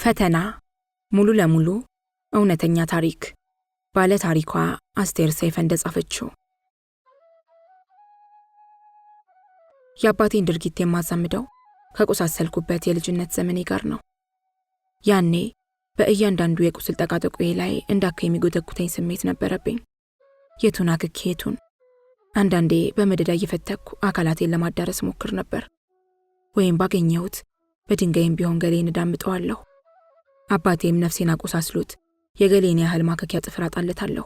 ፈተና ሙሉ ለሙሉ እውነተኛ ታሪክ ባለ ታሪኳ አስቴር ሰይፈ እንደጻፈችው። የአባቴን ድርጊት የማዛምደው ከቆሳሰልኩበት የልጅነት ዘመኔ ጋር ነው። ያኔ በእያንዳንዱ የቁስል ጠቃጠቆዬ ላይ እንዳከ የሚጎተኩተኝ ስሜት ነበረብኝ። የቱን አክኬ የቱን። አንዳንዴ በመደዳ እየፈተኩ አካላቴን ለማዳረስ ሞክር ነበር። ወይም ባገኘሁት በድንጋይም ቢሆን ገሌን እዳምጠዋለሁ። አባቴም ነፍሴን አቆሳስሎት የገሌን ያህል ማከኪያ ጥፍር አጣለታለሁ።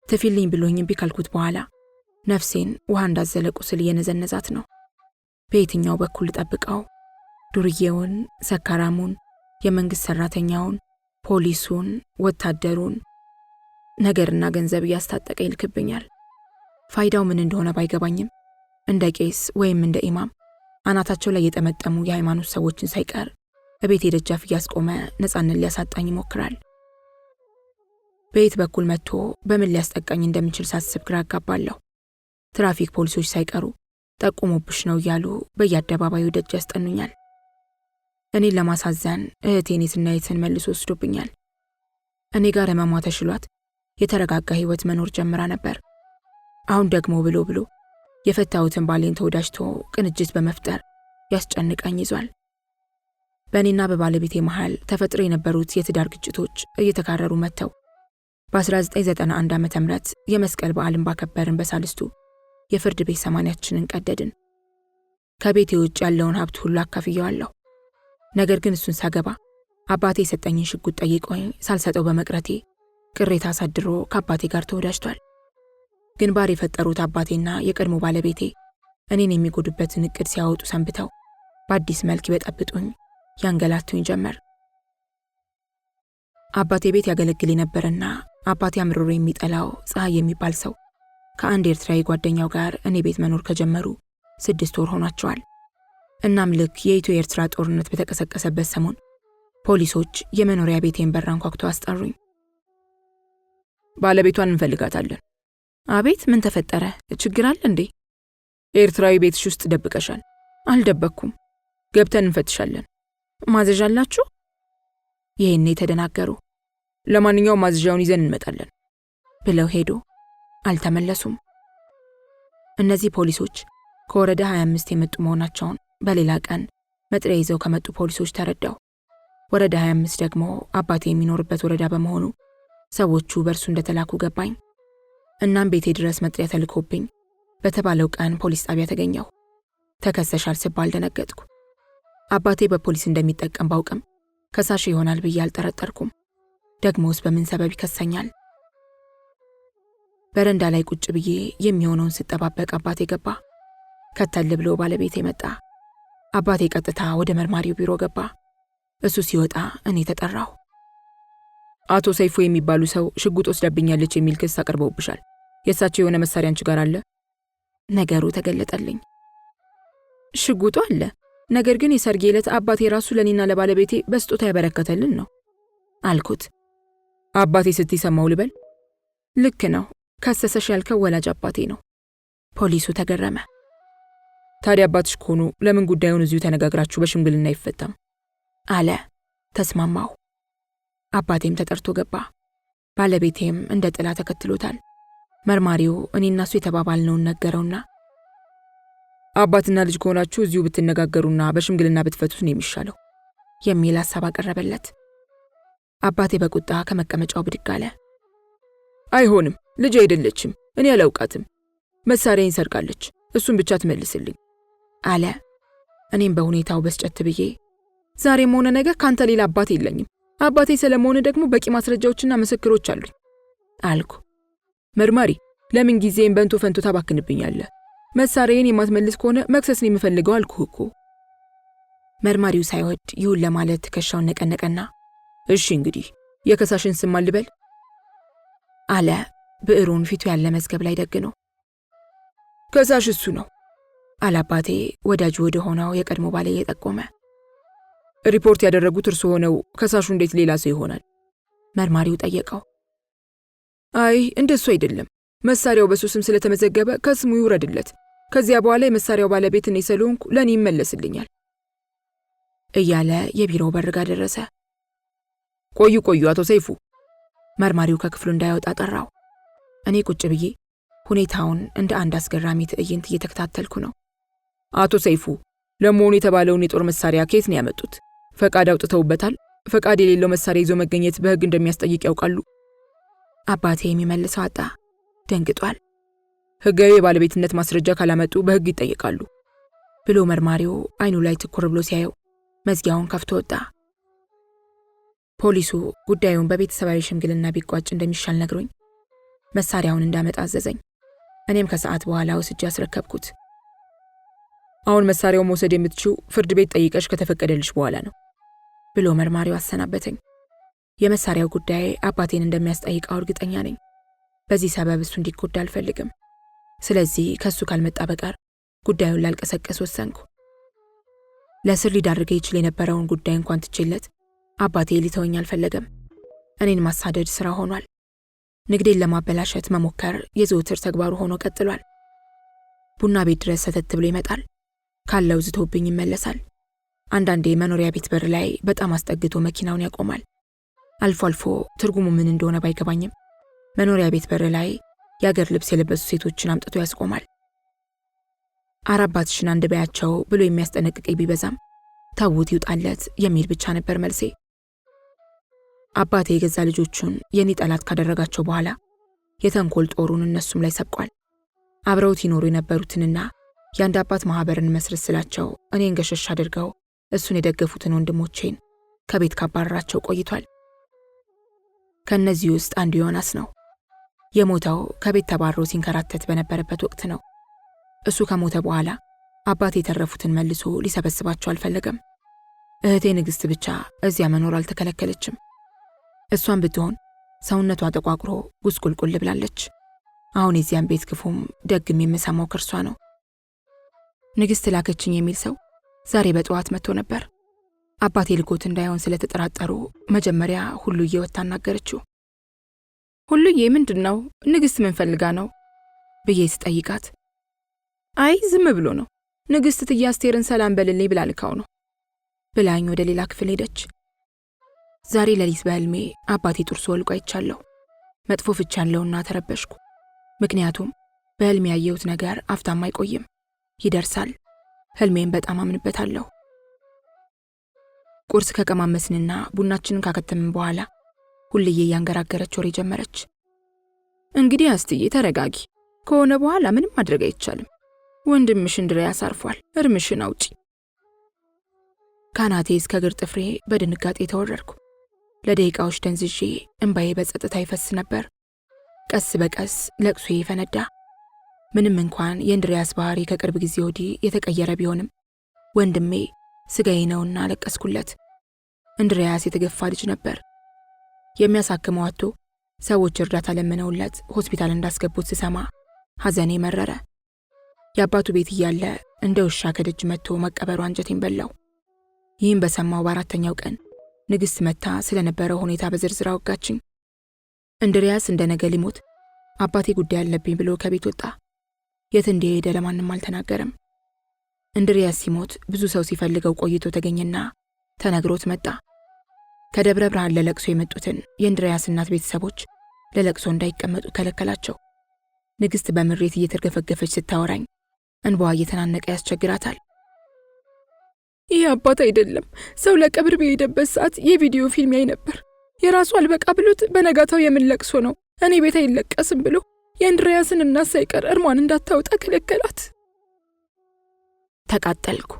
ትፊልኝ ብሎኝ እምቢ ካልኩት በኋላ ነፍሴን ውሃ እንዳዘለ ቁስል እየነዘነዛት ነው። በየትኛው በኩል ጠብቀው ዱርዬውን፣ ሰካራሙን፣ የመንግስት ሰራተኛውን፣ ፖሊሱን፣ ወታደሩን ነገርና ገንዘብ እያስታጠቀ ይልክብኛል። ፋይዳው ምን እንደሆነ ባይገባኝም እንደ ቄስ ወይም እንደ ኢማም አናታቸው ላይ የጠመጠሙ የሃይማኖት ሰዎችን ሳይቀር በቤቴ ደጃፍ እያስቆመ ነፃነት ሊያሳጣኝ ይሞክራል። በየት በኩል መጥቶ በምን ሊያስጠቃኝ እንደሚችል ሳስብ ግራ አጋባለሁ። ትራፊክ ፖሊሶች ሳይቀሩ ጠቁሞብሽ ነው እያሉ በየአደባባዩ ደጅ ያስጠኑኛል። እኔን ለማሳዘን እህቴን የትናየትን መልሶ ወስዶብኛል። እኔ ጋር ህመሟ ተሽሏት የተረጋጋ ህይወት መኖር ጀምራ ነበር። አሁን ደግሞ ብሎ የፈታሁትን ባሌን ተወዳጅቶ ቅንጅት በመፍጠር ያስጨንቀኝ ይዟል። በእኔና በባለቤቴ መሃል ተፈጥሮ የነበሩት የትዳር ግጭቶች እየተካረሩ መጥተው በ1991 ዓ.ም የመስቀል በዓልን ባከበርን በሳልስቱ የፍርድ ቤት ሰማንያችንን ቀደድን። ከቤቴ ውጭ ያለውን ሀብት ሁሉ አካፍየዋለሁ። ነገር ግን እሱን ሳገባ አባቴ የሰጠኝን ሽጉጥ ጠይቆኝ ሳልሰጠው በመቅረቴ ቅሬታ አሳድሮ ከአባቴ ጋር ተወዳጅቷል። ግንባር የፈጠሩት አባቴና የቀድሞ ባለቤቴ እኔን የሚጎዱበትን እቅድ ሲያወጡ ሰንብተው በአዲስ መልክ ይበጠብጡኝ ያንገላቱኝ ጀመር። አባቴ ቤት ያገለግል የነበረና አባቴ አምርሮ የሚጠላው ፀሐይ የሚባል ሰው ከአንድ ኤርትራዊ ጓደኛው ጋር እኔ ቤት መኖር ከጀመሩ 6 ወር ሆኗቸዋል። እናም ልክ የኢትዮ ኤርትራ ጦርነት በተቀሰቀሰበት ሰሞን ፖሊሶች የመኖሪያ ቤቴን በር አንኳኩተው አስጠሩኝ። ባለቤቷን እንፈልጋታለን። አቤት፣ ምን ተፈጠረ? ችግር አለ እንዴ? ኤርትራዊ ቤትሽ ውስጥ ደብቀሻል። አልደበኩም። ገብተን እንፈትሻለን። ማዘዣ አላችሁ? ይሄኔ ተደናገሩ። ለማንኛውም ማዘዣውን ይዘን እንመጣለን ብለው ሄዶ አልተመለሱም። እነዚህ ፖሊሶች ከወረዳ 25 የመጡ መሆናቸውን በሌላ ቀን መጥሪያ ይዘው ከመጡ ፖሊሶች ተረዳው። ወረዳ 25 ደግሞ አባቴ የሚኖርበት ወረዳ በመሆኑ ሰዎቹ በእርሱ እንደተላኩ ገባኝ። እናም ቤቴ ድረስ መጥሪያ ተልኮብኝ በተባለው ቀን ፖሊስ ጣቢያ ተገኘሁ። ተከሰሻል ስባል ደነገጥኩ። አባቴ በፖሊስ እንደሚጠቀም ባውቅም ከሳሽ ይሆናል ብዬ አልጠረጠርኩም። ደግሞስ በምን ሰበብ ይከሰኛል? በረንዳ ላይ ቁጭ ብዬ የሚሆነውን ስጠባበቅ አባቴ ገባ። ከተል ብሎ ባለቤቴ መጣ። አባቴ ቀጥታ ወደ መርማሪው ቢሮ ገባ። እሱ ሲወጣ እኔ ተጠራሁ። አቶ ሰይፉ የሚባሉ ሰው ሽጉጥ ወስዳብኛለች የሚል ክስ አቅርበውብሻል። የእሳቸው የሆነ መሳሪያ አንቺ ጋር አለ? ነገሩ ተገለጠልኝ። ሽጉጡ አለ፣ ነገር ግን የሰርጌ ዕለት አባቴ ራሱ ለኔና ለባለቤቴ በስጦታ ያበረከተልን ነው አልኩት። አባቴ ስትይ ሰማሁ ልበል? ልክ ነው። ከሰሰሽ ያልከው ወላጅ አባቴ ነው። ፖሊሱ ተገረመ። ታዲያ አባትሽ ከሆኑ ለምን ጉዳዩን እዚሁ ተነጋግራችሁ በሽምግልና አይፈታም? አለ። ተስማማሁ። አባቴም ተጠርቶ ገባ። ባለቤቴም እንደ ጥላ ተከትሎታል። መርማሪው እኔና እሱ የተባባልነውን ነገረውና አባትና ልጅ ከሆናችሁ እዚሁ ብትነጋገሩና በሽምግልና ብትፈቱት ነው የሚሻለው የሚል ሐሳብ አቀረበለት። አባቴ በቁጣ ከመቀመጫው ብድግ አለ። አይሆንም፣ ልጅ አይደለችም፣ እኔ አላውቃትም። መሳሪያዬን ሰርቃለች፣ እሱን ብቻ ትመልስልኝ አለ። እኔም በሁኔታው በስጨት ብዬ ዛሬም ሆነ ነገ ካንተ ሌላ አባት የለኝም፣ አባቴ ስለመሆነ ደግሞ በቂ ማስረጃዎችና ምስክሮች አሉኝ አልኩ። መርማሪ፣ ለምን ጊዜን በእንቶ ፈንቶ ታባክንብኛለህ? መሳሪያዬን የማትመልስ ከሆነ መክሰስ ነው የምፈልገው አልኩህ እኮ። መርማሪው ሳይወድ ይሁን ለማለት ትከሻውን ነቀነቀና እሺ እንግዲህ የከሳሽን ስም ማን ልበል አለ። ብዕሩን ፊቱ ያለ መዝገብ ላይ ደግኖ ከሳሽ እሱ ነው አለ አባቴ ወዳጁ ወደ ሆነው የቀድሞ ባለ እየጠቆመ። ሪፖርት ያደረጉት እርሱ ሆነው ከሳሹ እንዴት ሌላ ሰው ይሆናል? መርማሪው ጠየቀው። አይ እንደሱ አይደለም፣ መሳሪያው በሱ ስም ስለተመዘገበ ከስሙ ይውረድለት። ከዚያ በኋላ የመሳሪያው ባለቤት እኔ ስለሆንኩ ለኔ ይመለስልኛል። እያለ የቢሮው በር ጋር ደረሰ። ቆዩ አቶ ሰይፉ። መርማሪው ከክፍሉ እንዳይወጣ ጠራው። እኔ ቁጭ ብዬ ሁኔታውን እንደ አንድ አስገራሚ ትዕይንት እየተከታተልኩ ነው። አቶ ሰይፉ፣ ለመሆኑ የተባለውን የጦር መሳሪያ ከየት ነው ያመጡት? ፈቃድ አውጥተውበታል? ፈቃድ የሌለው መሳሪያ ይዞ መገኘት በሕግ እንደሚያስጠይቅ ያውቃሉ? አባቴ የሚመልሰው አጣ። ደንግጧል። ሕጋዊ የባለቤትነት ማስረጃ ካላመጡ በሕግ ይጠየቃሉ ብሎ መርማሪው አይኑ ላይ ትኩር ብሎ ሲያየው መዝጊያውን ከፍቶ ወጣ። ፖሊሱ ጉዳዩን በቤተሰባዊ ሽምግልና ቢቋጭ እንደሚሻል ነግሮኝ መሳሪያውን እንዳመጣ አዘዘኝ። እኔም ከሰዓት በኋላ ወስጄ አስረከብኩት። አሁን መሳሪያውን መውሰድ የምትችው ፍርድ ቤት ጠይቀሽ ከተፈቀደልሽ በኋላ ነው ብሎ መርማሪው አሰናበተኝ። የመሳሪያው ጉዳይ አባቴን እንደሚያስጠይቀው እርግጠኛ ነኝ። በዚህ ሰበብ እሱ እንዲጎዳ አልፈልግም። ስለዚህ ከሱ ካልመጣ በቀር ጉዳዩን ላልቀሰቀስ ወሰንኩ። ለእስር ሊዳርገኝ ይችል የነበረውን ጉዳይ እንኳን ትቼለት አባቴ ሊተወኝ አልፈለገም። እኔን ማሳደድ ስራ ሆኗል። ንግዴን ለማበላሸት መሞከር የዘውትር ተግባሩ ሆኖ ቀጥሏል። ቡና ቤት ድረስ ሰተት ብሎ ይመጣል። ካለው ዝቶብኝ ይመለሳል። አንዳንዴ መኖሪያ ቤት በር ላይ በጣም አስጠግቶ መኪናውን ያቆማል። አልፎ አልፎ ትርጉሙ ምን እንደሆነ ባይገባኝም መኖሪያ ቤት በር ላይ የአገር ልብስ የለበሱ ሴቶችን አምጥቶ ያስቆማል። አራባትሽን አንድ በያቸው ብሎ የሚያስጠነቅቀኝ ቢበዛም ተውት ይውጣለት የሚል ብቻ ነበር መልሴ። አባቴ የገዛ ልጆቹን የኔ ጠላት ካደረጋቸው በኋላ የተንኮል ጦሩን እነሱም ላይ ሰብቋል። አብረውት ይኖሩ የነበሩትንና የአንድ አባት ማህበርን መስርት ስላቸው እኔን ገሸሽ አድርገው እሱን የደገፉትን ወንድሞቼን ከቤት ካባረራቸው ቆይቷል። ከእነዚህ ውስጥ አንዱ ዮናስ ነው። የሞተው ከቤት ተባሮ ሲንከራተት በነበረበት ወቅት ነው። እሱ ከሞተ በኋላ አባቴ የተረፉትን መልሶ ሊሰበስባቸው አልፈለገም። እህቴ ንግስት ብቻ እዚያ መኖር አልተከለከለችም። እሷን ብትሆን ሰውነቷ ተቋቁሮ ጉስቁልቁል ብላለች። አሁን የዚያን ቤት ክፉም ደግም የምሰማው ከርሷ ነው። ንግስት ላከችኝ የሚል ሰው ዛሬ በጠዋት መጥቶ ነበር። አባቴ ልኮት እንዳይሆን ስለተጠራጠሩ መጀመሪያ ሁሉዬ ወጥታ አናገረችው። ሁሉዬ ምንድን ነው? ንግስት ምን ፈልጋ ነው ብዬ ስጠይቃት አይ ዝም ብሎ ነው፣ ንግስት እትዬ አስቴርን ሰላም በልልኝ ብላ ልካው ነው ብላኝ ወደ ሌላ ክፍል ሄደች። ዛሬ ሌሊት በህልሜ አባቴ ጥርሱ ወልቆ አይቻለሁ። መጥፎ ፍቻ ያለውና ተረበሽኩ። ምክንያቱም በህልሜ ያየሁት ነገር አፍታም አይቆይም፣ ይደርሳል። ህልሜን በጣም አምንበታለሁ። ቁርስ ከቀማመስንና ቡናችንን ካከተምን በኋላ ሁልዬ እያንገራገረች ወሬ ጀመረች። እንግዲህ አስትዬ ተረጋጊ፣ ከሆነ በኋላ ምንም ማድረግ አይቻልም። ወንድምሽ እንድሪያስ አርፏል፣ እርምሽን አውጪ። ካናቴ እስከ እግር ጥፍሬ በድንጋጤ ተወረርኩ። ለደቂቃዎች ደንዝዤ እንባዬ በጸጥታ ይፈስ ነበር። ቀስ በቀስ ለቅሶዬ ፈነዳ። ምንም እንኳን የእንድሪያስ ባህሪ ከቅርብ ጊዜ ወዲህ የተቀየረ ቢሆንም ወንድሜ ስጋዬ ነውና አለቀስኩለት። እንድሪያስ የተገፋ ልጅ ነበር። የሚያሳክመው አጥቶ ሰዎች እርዳታ ለምነውለት ሆስፒታል እንዳስገቡት ስሰማ ሐዘኔ መረረ። የአባቱ ቤት እያለ እንደ ውሻ ከደጅ መጥቶ መቀበሩ አንጀቴን በላው። ይህም በሰማው በአራተኛው ቀን ንግስት መታ ስለነበረው ሁኔታ በዝርዝር አወጋችኝ። እንድሪያስ እንደ ነገ ሊሞት አባቴ ጉዳይ አለብኝ ብሎ ከቤት ወጣ። የት እንደሄደ ለማንም አልተናገረም። እንድሪያስ ሲሞት ብዙ ሰው ሲፈልገው ቆይቶ ተገኘና ተነግሮት መጣ። ከደብረ ብርሃን ለለቅሶ የመጡትን የእንድሪያስ እናት ቤተሰቦች ለለቅሶ እንዳይቀመጡ ከለከላቸው። ንግስት በምሬት እየተርገፈገፈች ስታወራኝ እንባዋ እየተናነቀ ያስቸግራታል። ይህ አባት አይደለም፣ ሰው ለቀብር በሄደበት ሰዓት የቪዲዮ ፊልም ያይ ነበር። የራሱ አልበቃ ብሎት በነጋታው የምን ለቅሶ ነው እኔ ቤት አይለቀስም ብሎ የእንድሪያስን እናት ሳይቀር እርሟን እንዳታወጣ ከለከላት። ተቃጠልኩ።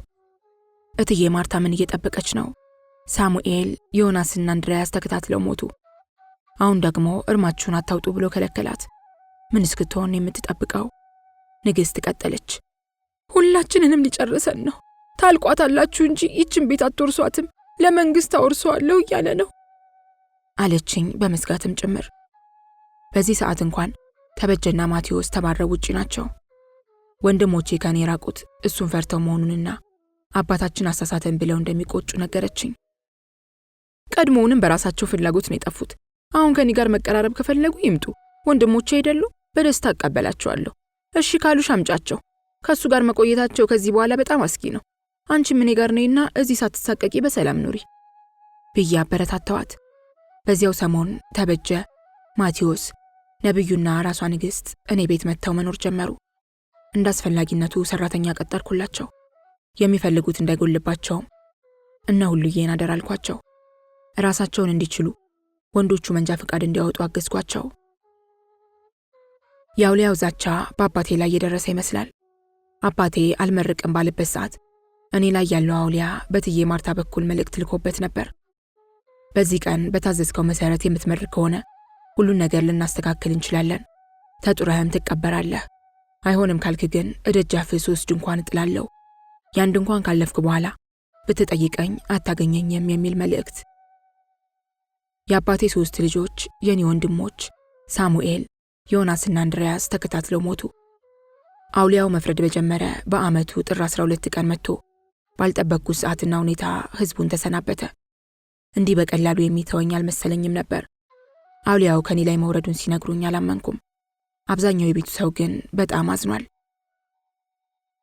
እትዬ ማርታ ምን እየጠበቀች ነው? ሳሙኤል፣ ዮናስና እንድሪያስ ተከታትለው ሞቱ። አሁን ደግሞ እርማችሁን አታውጡ ብሎ ከለከላት። ምን እስክትሆን የምትጠብቀው? ንግስት ቀጠለች። ሁላችንንም ሊጨርሰን ነው። ታልቋታላችሁ እንጂ ይችን ቤት አትወርሷትም፣ ለመንግስት አወርሰዋለሁ እያለ ነው አለችኝ በመስጋትም ጭምር። በዚህ ሰዓት እንኳን ተበጀና ማቴዎስ ተባረው ውጪ ናቸው። ወንድሞቼ ከኔ የራቁት እሱን ፈርተው መሆኑንና አባታችን አሳሳተን ብለው እንደሚቆጩ ነገረችኝ። ቀድሞውንም በራሳቸው ፍላጎት ነው የጠፉት። አሁን ከኔ ጋር መቀራረብ ከፈለጉ ይምጡ፣ ወንድሞቼ አይደሉ? በደስታ አቀበላቸዋለሁ። እሺ ካሉሽ አምጫቸው። ከሱ ጋር መቆየታቸው ከዚህ በኋላ በጣም አስጊ ነው። አንቺም እኔ ጋር ነይና እዚህ ሳትሳቀቂ በሰላም ኑሪ ብዬ አበረታታዋት። በዚያው ሰሞን ተበጀ፣ ማቴዎስ፣ ነብዩና ራሷ ንግስት እኔ ቤት መጥተው መኖር ጀመሩ። እንዳስፈላጊነቱ ሰራተኛ ቀጠርኩላቸው። የሚፈልጉት እንዳይጎልባቸውም እነ ሁሉዬን አደራልኳቸው። ራሳቸውን እንዲችሉ ወንዶቹ መንጃ ፈቃድ እንዲያወጡ አገዝኳቸው። የአውሊያው ዛቻ በአባቴ ላይ የደረሰ ይመስላል። አባቴ አልመርቅም ባለበት ሰዓት እኔ ላይ ያለው አውሊያ በትዬ ማርታ በኩል መልእክት ልኮበት ነበር። በዚህ ቀን በታዘዝከው መሰረት የምትመርቅ ከሆነ ሁሉን ነገር ልናስተካክል እንችላለን፣ ተጡረህም ትቀበራለህ። አይሆንም ካልክ ግን እደጃፍህ 3 ድንኳን እጥላለሁ። ያን ድንኳን ካለፍክ በኋላ ብትጠይቀኝ አታገኘኝም የሚል መልእክት። የአባቴ 3 ልጆች የኔ ወንድሞች ሳሙኤል፣ ዮናስና አንድሪያስ ተከታትለው ሞቱ። አውሊያው መፍረድ በጀመረ በዓመቱ ጥር 12 ቀን መጥቶ ባልጠበቅኩት ሰዓትና ሁኔታ ህዝቡን ተሰናበተ። እንዲህ በቀላሉ የሚተወኝ አልመሰለኝም ነበር። አውሊያው ከኔ ላይ መውረዱን ሲነግሩኝ አላመንኩም። አብዛኛው የቤቱ ሰው ግን በጣም አዝኗል።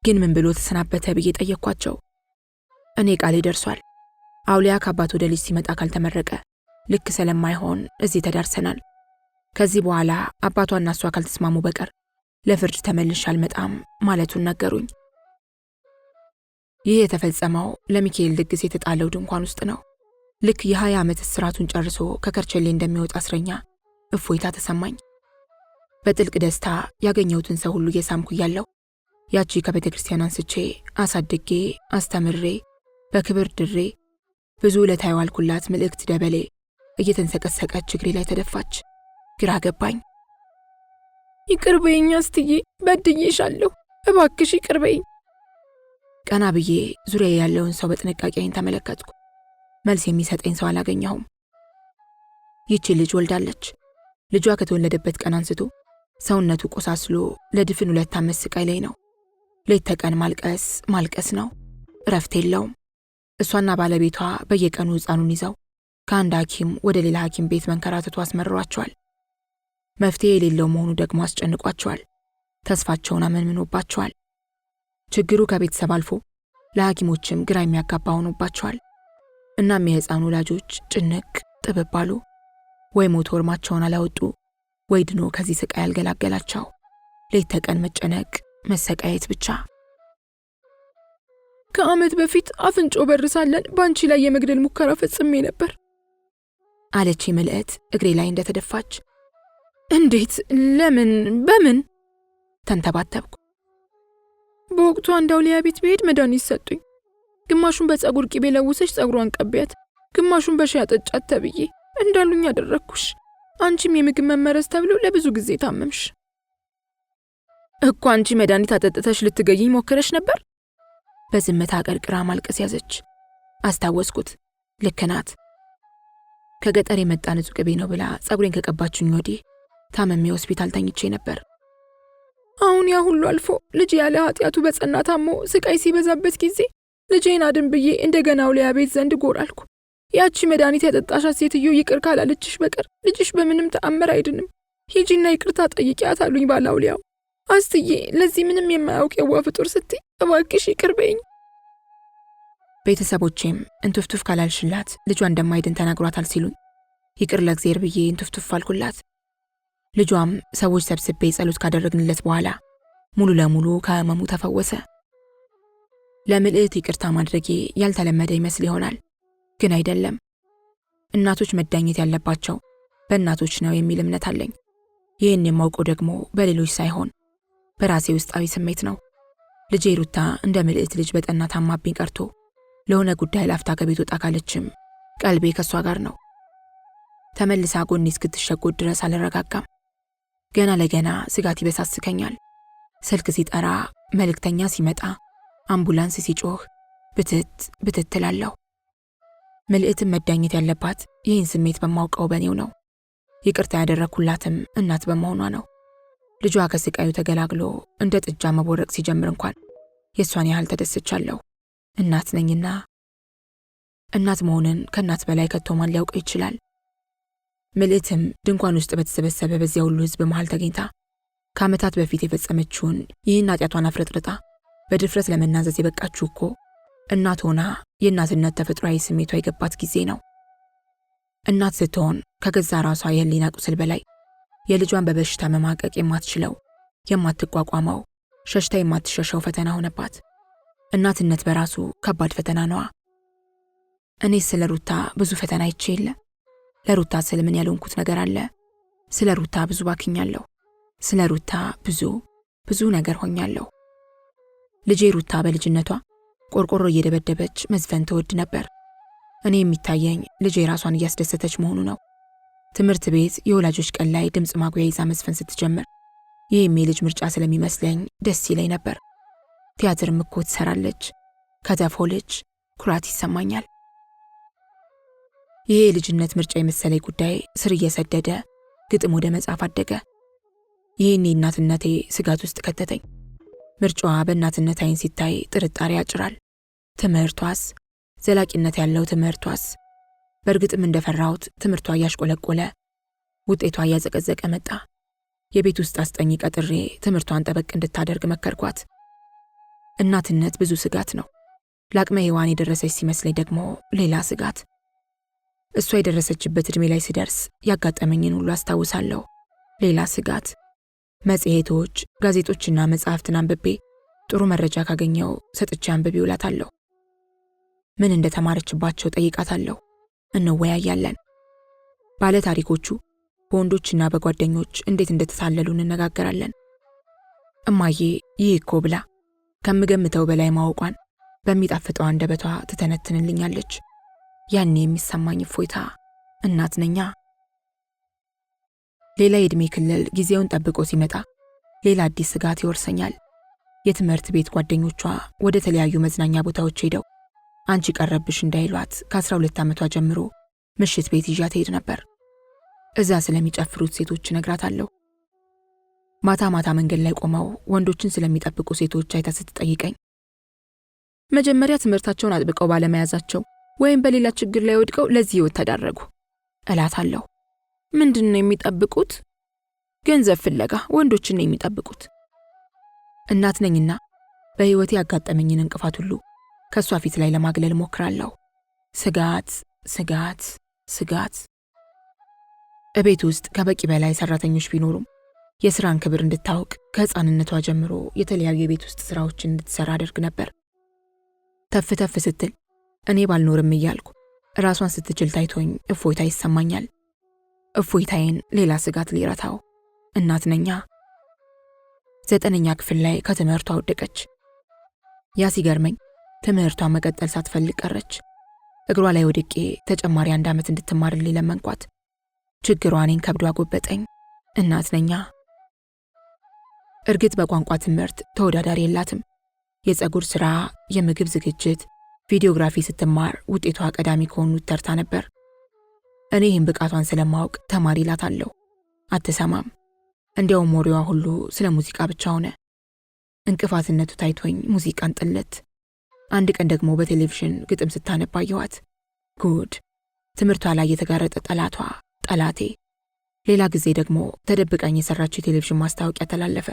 ግን ምን ብሎ ተሰናበተ ብዬ ጠየቅኳቸው። እኔ ቃሌ ደርሷል። አውሊያ ከአባት ወደ ልጅ ሲመጣ ካልተመረቀ ልክ ስለማይሆን እዚህ ተዳርሰናል። ከዚህ በኋላ አባቷና እሷ ካልተስማሙ በቀር ለፍርድ ተመልሼ አልመጣም ማለቱን ነገሩኝ። ይህ የተፈጸመው ለሚካኤል ድግስ የተጣለው ድንኳን ውስጥ ነው። ልክ የ20 ዓመት እስራቱን ጨርሶ ከከርቸሌ እንደሚወጣ እስረኛ እፎይታ ተሰማኝ። በጥልቅ ደስታ ያገኘሁትን ሰው ሁሉ እየሳምኩ እያለሁ ያቺ ከቤተ ክርስቲያን አንስቼ አሳድጌ አስተምሬ በክብር ድሬ ብዙ ውለታ የዋልኩላት መልእክት ደበሌ እየተንሰቀሰቀች እግሬ ላይ ተደፋች። ግራ ገባኝ። ይቅር በይኝ አስትዬ፣ በድዬሻለሁ፣ እባክሽ ይቅር በይኝ። ቀና ብዬ ዙሪያ ያለውን ሰው በጥንቃቄ ተመለከትኩ። መልስ የሚሰጠኝ ሰው አላገኘሁም። ይቺ ልጅ ወልዳለች። ልጇ ከተወለደበት ቀን አንስቶ ሰውነቱ ቆሳስሎ ለድፍን 2 ዓመት ስቃይ ላይ ነው። ሌት ተቀን ማልቀስ ነው፣ እረፍት የለውም። እሷና ባለቤቷ በየቀኑ ሕፃኑን ይዘው ከአንድ ሐኪም ወደ ሌላ ሐኪም ቤት መንከራተቱ አስመርሯቸዋል። መፍትሄ የሌለው መሆኑ ደግሞ አስጨንቋቸዋል። ተስፋቸውን አመንምኖባቸዋል። ችግሩ ከቤተሰብ አልፎ ለሐኪሞችም ግራ የሚያጋባ ሆኖባቸዋል። እናም የሕፃኑ ወላጆች ጭንቅ ጥብብ አሉ። ወይ ሞቶ እርማቸውን አላወጡ፣ ወይ ድኖ ከዚህ ስቃይ ያልገላገላቸው። ሌት ተቀን መጨነቅ መሰቃየት ብቻ። ከዓመት በፊት አፍንጮ በር ሳለን በአንቺ ላይ የመግደል ሙከራ ፈጽሜ ነበር አለች ምልዕት እግሬ ላይ እንደተደፋች። እንዴት? ለምን? በምን? ተንተባተብኩ። በወቅቱ አንድ አውሊያ ቤት ብሄድ መድኃኒት ሰጡኝ። ግማሹን በፀጉር ቂቤ ለውሰሽ ፀጉሯን ቀቢያት፣ ግማሹን በሻይ አጠጫት ተብዬ እንዳሉኝ አደረግኩሽ። አንቺም የምግብ መመረዝ ተብሎ ለብዙ ጊዜ ታመምሽ እኮ። አንቺ መድኃኒት አጠጥተሽ ልትገይኝ ሞክረሽ ነበር። በዝምታ ቀርቅራ ማልቀስ ያዘች። አስታወስኩት። ልክ ናት። ከገጠር የመጣ ንጹህ ቅቤ ነው ብላ ፀጉሬን ከቀባችኝ ወዲህ ታመሜ ሆስፒታል ተኝቼ ነበር። አሁን ያ ሁሉ አልፎ ልጅ ያለ ኃጢአቱ በጸና ታሞ ስቃይ ሲበዛበት ጊዜ ልጄን አድን ብዬ እንደገና አውሊያ ቤት ዘንድ ጎራልኩ። ያቺ መድኃኒት ያጠጣሻት ሴትዮ ይቅር ካላለችሽ በቀር ልጅሽ በምንም ተአምር አይድንም። ሂጂና ይቅርታ ጠይቂያት አሉኝ ባለ አውሊያው። አስትዬ፣ ለዚህ ምንም የማያውቅ የዋ ፍጡር ስትይ እባክሽ ይቅር በይኝ። ቤተሰቦቼም እንቱፍቱፍ ካላልሽላት ልጇ እንደማይድን ተናግሯታል ሲሉኝ ይቅር ለእግዚአብሔር ብዬ እንቱፍቱፍ አልኩላት። ልጇም ሰዎች ሰብስቤ ጸሎት ካደረግንለት በኋላ ሙሉ ለሙሉ ከህመሙ ተፈወሰ። ለምልዕት ይቅርታ ማድረጌ ያልተለመደ ይመስል ይሆናል፣ ግን አይደለም። እናቶች መዳኘት ያለባቸው በእናቶች ነው የሚል እምነት አለኝ። ይህን የማውቀው ደግሞ በሌሎች ሳይሆን በራሴ ውስጣዊ ስሜት ነው። ልጄ ሩታ እንደ ምልዕት ልጅ በጠና ታማብኝ ቀርቶ ለሆነ ጉዳይ ላፍታ ከቤት ወጣ ካለችም ቀልቤ ከሷ ጋር ነው። ተመልሳ ጎኔ እስክትሸጎድ ድረስ አልረጋጋም። ገና ለገና ስጋት ይበሳስከኛል። ስልክ ሲጠራ፣ መልእክተኛ ሲመጣ፣ አምቡላንስ ሲጮህ ብትት ብትት እላለሁ። ምልዕትም መዳኘት ያለባት ይህን ስሜት በማውቀው በኔው ነው። ይቅርታ ያደረኩላትም እናት በመሆኗ ነው። ልጇ ከስቃዩ ተገላግሎ እንደ ጥጃ መቦረቅ ሲጀምር እንኳን የእሷን ያህል ተደስቻለሁ። እናት ነኝና። እናት መሆንን ከእናት በላይ ከቶ ማን ሊያውቀው ይችላል? ምልዕትም ድንኳን ውስጥ በተሰበሰበ በዚያ ሁሉ ሕዝብ መሃል ተገኝታ ከዓመታት በፊት የፈጸመችውን ይህን ኃጢአቷን አፍረጥርጣ በድፍረት ለመናዘዝ የበቃችሁ እኮ እናት ሆና የእናትነት ተፈጥሯዊ ስሜቷ የገባት ጊዜ ነው። እናት ስትሆን ከገዛ ራሷ የህሊና ቁስል በላይ የልጇን በበሽታ መማቀቅ የማትችለው የማትቋቋመው ሸሽታ የማትሸሸው ፈተና ሆነባት። እናትነት በራሱ ከባድ ፈተና ነዋ። እኔ ስለ ሩታ ብዙ ፈተና አይቼ የለ። ለሩታ ስል ምን ያልሆንኩት ነገር አለ? ስለ ሩታ ብዙ ባክኛለሁ። ስለ ሩታ ብዙ ነገር ሆኛለሁ። ልጄ ሩታ በልጅነቷ ቆርቆሮ እየደበደበች መዝፈን ትወድ ነበር። እኔ የሚታየኝ ልጄ ራሷን እያስደሰተች መሆኑ ነው። ትምህርት ቤት የወላጆች ቀን ላይ ድምፅ ማጉያ ይዛ መዝፈን ስትጀምር ይህም የልጅ ምርጫ ስለሚመስለኝ ደስ ይለኝ ነበር። ቲያትርም እኮ ትሰራለች፣ ከተፎ ልጅ ኩራት ይሰማኛል። ይሄ የልጅነት ምርጫ የመሰለኝ ጉዳይ ስር እየሰደደ ግጥም ወደ መጻፍ አደገ። ይህን እናትነቴ ስጋት ውስጥ ከተተኝ። ምርጫዋ በእናትነት አይን ሲታይ ጥርጣሬ ያጭራል። ትምህርቷስ? ዘላቂነት ያለው ትምህርቷስ? በእርግጥም እንደፈራሁት ትምህርቷ እያሽቆለቆለ ውጤቷ እያዘቀዘቀ መጣ። የቤት ውስጥ አስጠኝ ቀጥሬ ትምህርቷን ጠበቅ እንድታደርግ መከርኳት። እናትነት ብዙ ስጋት ነው። ለአቅመ ሔዋን የደረሰች ሲመስለኝ ደግሞ ሌላ ስጋት። እሷ የደረሰችበት ዕድሜ ላይ ስደርስ ያጋጠመኝን ሁሉ አስታውሳለሁ። ሌላ ስጋት። መጽሔቶች፣ ጋዜጦችና መጽሐፍትን አንብቤ ጥሩ መረጃ ካገኘው ሰጥቼ አንብቤ እውላታለሁ። ምን እንደተማረችባቸው ጠይቃታለሁ። እንወያያለን። ባለ ታሪኮቹ በወንዶችና በጓደኞች እንዴት እንደተሳለሉ እንነጋገራለን። እማዬ ይህ እኮ ብላ ከምገምተው በላይ ማወቋን በሚጣፍጠው አንደበቷ ትተነትንልኛለች። ያኔ የሚሰማኝ እፎይታ እናት ነኛ። ሌላ የዕድሜ ክልል ጊዜውን ጠብቆ ሲመጣ ሌላ አዲስ ስጋት ይወርሰኛል። የትምህርት ቤት ጓደኞቿ ወደ ተለያዩ መዝናኛ ቦታዎች ሄደው አንቺ ቀረብሽ እንዳይሏት ከ12 ዓመቷ ጀምሮ ምሽት ቤት ይዣት ሄድ ነበር። እዛ ስለሚጨፍሩት ሴቶች እነግራታለሁ። ማታ ማታ መንገድ ላይ ቆመው ወንዶችን ስለሚጠብቁ ሴቶች አይታ ስትጠይቀኝ መጀመሪያ ትምህርታቸውን አጥብቀው ባለመያዛቸው ወይም በሌላ ችግር ላይ ወድቀው ለዚህ ሕይወት ተዳረጉ እላታለሁ። ምንድን ነው የሚጠብቁት? ገንዘብ ፍለጋ ወንዶችን ነው የሚጠብቁት። እናት ነኝና በሕይወቴ ያጋጠመኝን እንቅፋት ሁሉ ከእሷ ፊት ላይ ለማግለል ሞክራለሁ። ስጋት ስጋት ስጋት። እቤት ውስጥ ከበቂ በላይ ሰራተኞች ቢኖሩም የሥራን ክብር እንድታውቅ ከሕፃንነቷ ጀምሮ የተለያዩ የቤት ውስጥ ሥራዎችን እንድትሠራ አደርግ ነበር። ተፍ ተፍ ስትል እኔ ባልኖርም እያልኩ ራሷን ስትችል ታይቶኝ እፎይታ ይሰማኛል። እፎይታዬን ሌላ ስጋት ሊረታው። እናት ነኛ። 9ኛ ክፍል ላይ ከትምህርቷ ወደቀች። ያ ሲገርመኝ ትምህርቷን መቀጠል ሳትፈልግ ቀረች። እግሯ ላይ ወድቄ ተጨማሪ 1 ዓመት እንድትማርልኝ ለመንኳት። ችግሯ እኔን ከብዶ አጎበጠኝ። እናት ነኛ። እርግጥ በቋንቋ ትምህርት ተወዳዳሪ የላትም። የፀጉር ሥራ፣ የምግብ ዝግጅት፣ ቪዲዮግራፊ ስትማር ውጤቷ ቀዳሚ ከሆኑት ተርታ ነበር። እኔ ይህን ብቃቷን ስለማወቅ ተማሪ እላታለሁ። አትሰማም። እንዲያውም ወሬዋ ሁሉ ስለ ሙዚቃ ብቻ ሆነ። እንቅፋትነቱ ታይቶኝ ሙዚቃን ጥለት። አንድ ቀን ደግሞ በቴሌቪዥን ግጥም ስታነብ አየኋት። ጉድ! ትምህርቷ ላይ የተጋረጠ ጠላቷ ጠላቴ። ሌላ ጊዜ ደግሞ ተደብቃኝ የሰራችው የቴሌቪዥን ማስታወቂያ ተላለፈ።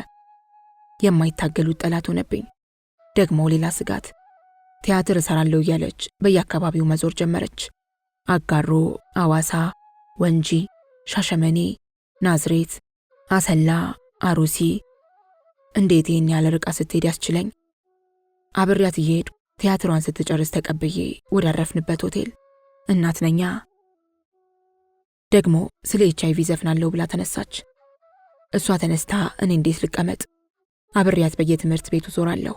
የማይታገሉት ጠላት ሆነብኝ። ደግሞ ሌላ ስጋት። ቲያትር እሰራለሁ እያለች በየአካባቢው መዞር ጀመረች። አጋሮ፣ አዋሳ፣ ወንጂ፣ ሻሸመኔ፣ ናዝሬት፣ አሰላ፣ አሩሲ። እንዴት ይህን ያለ ርቃ ስትሄድ ያስችለኝ? አብሬያት እየሄድኩ ቲያትሯን ስትጨርስ ተቀብዬ ወዳረፍንበት ሆቴል። እናት ነኛ። ደግሞ ስለ HIV ዘፍናለሁ ብላ ተነሳች። እሷ ተነስታ እኔ እንዴት ልቀመጥ? አብሬያት በየትምህርት ቤቱ ዞራለሁ።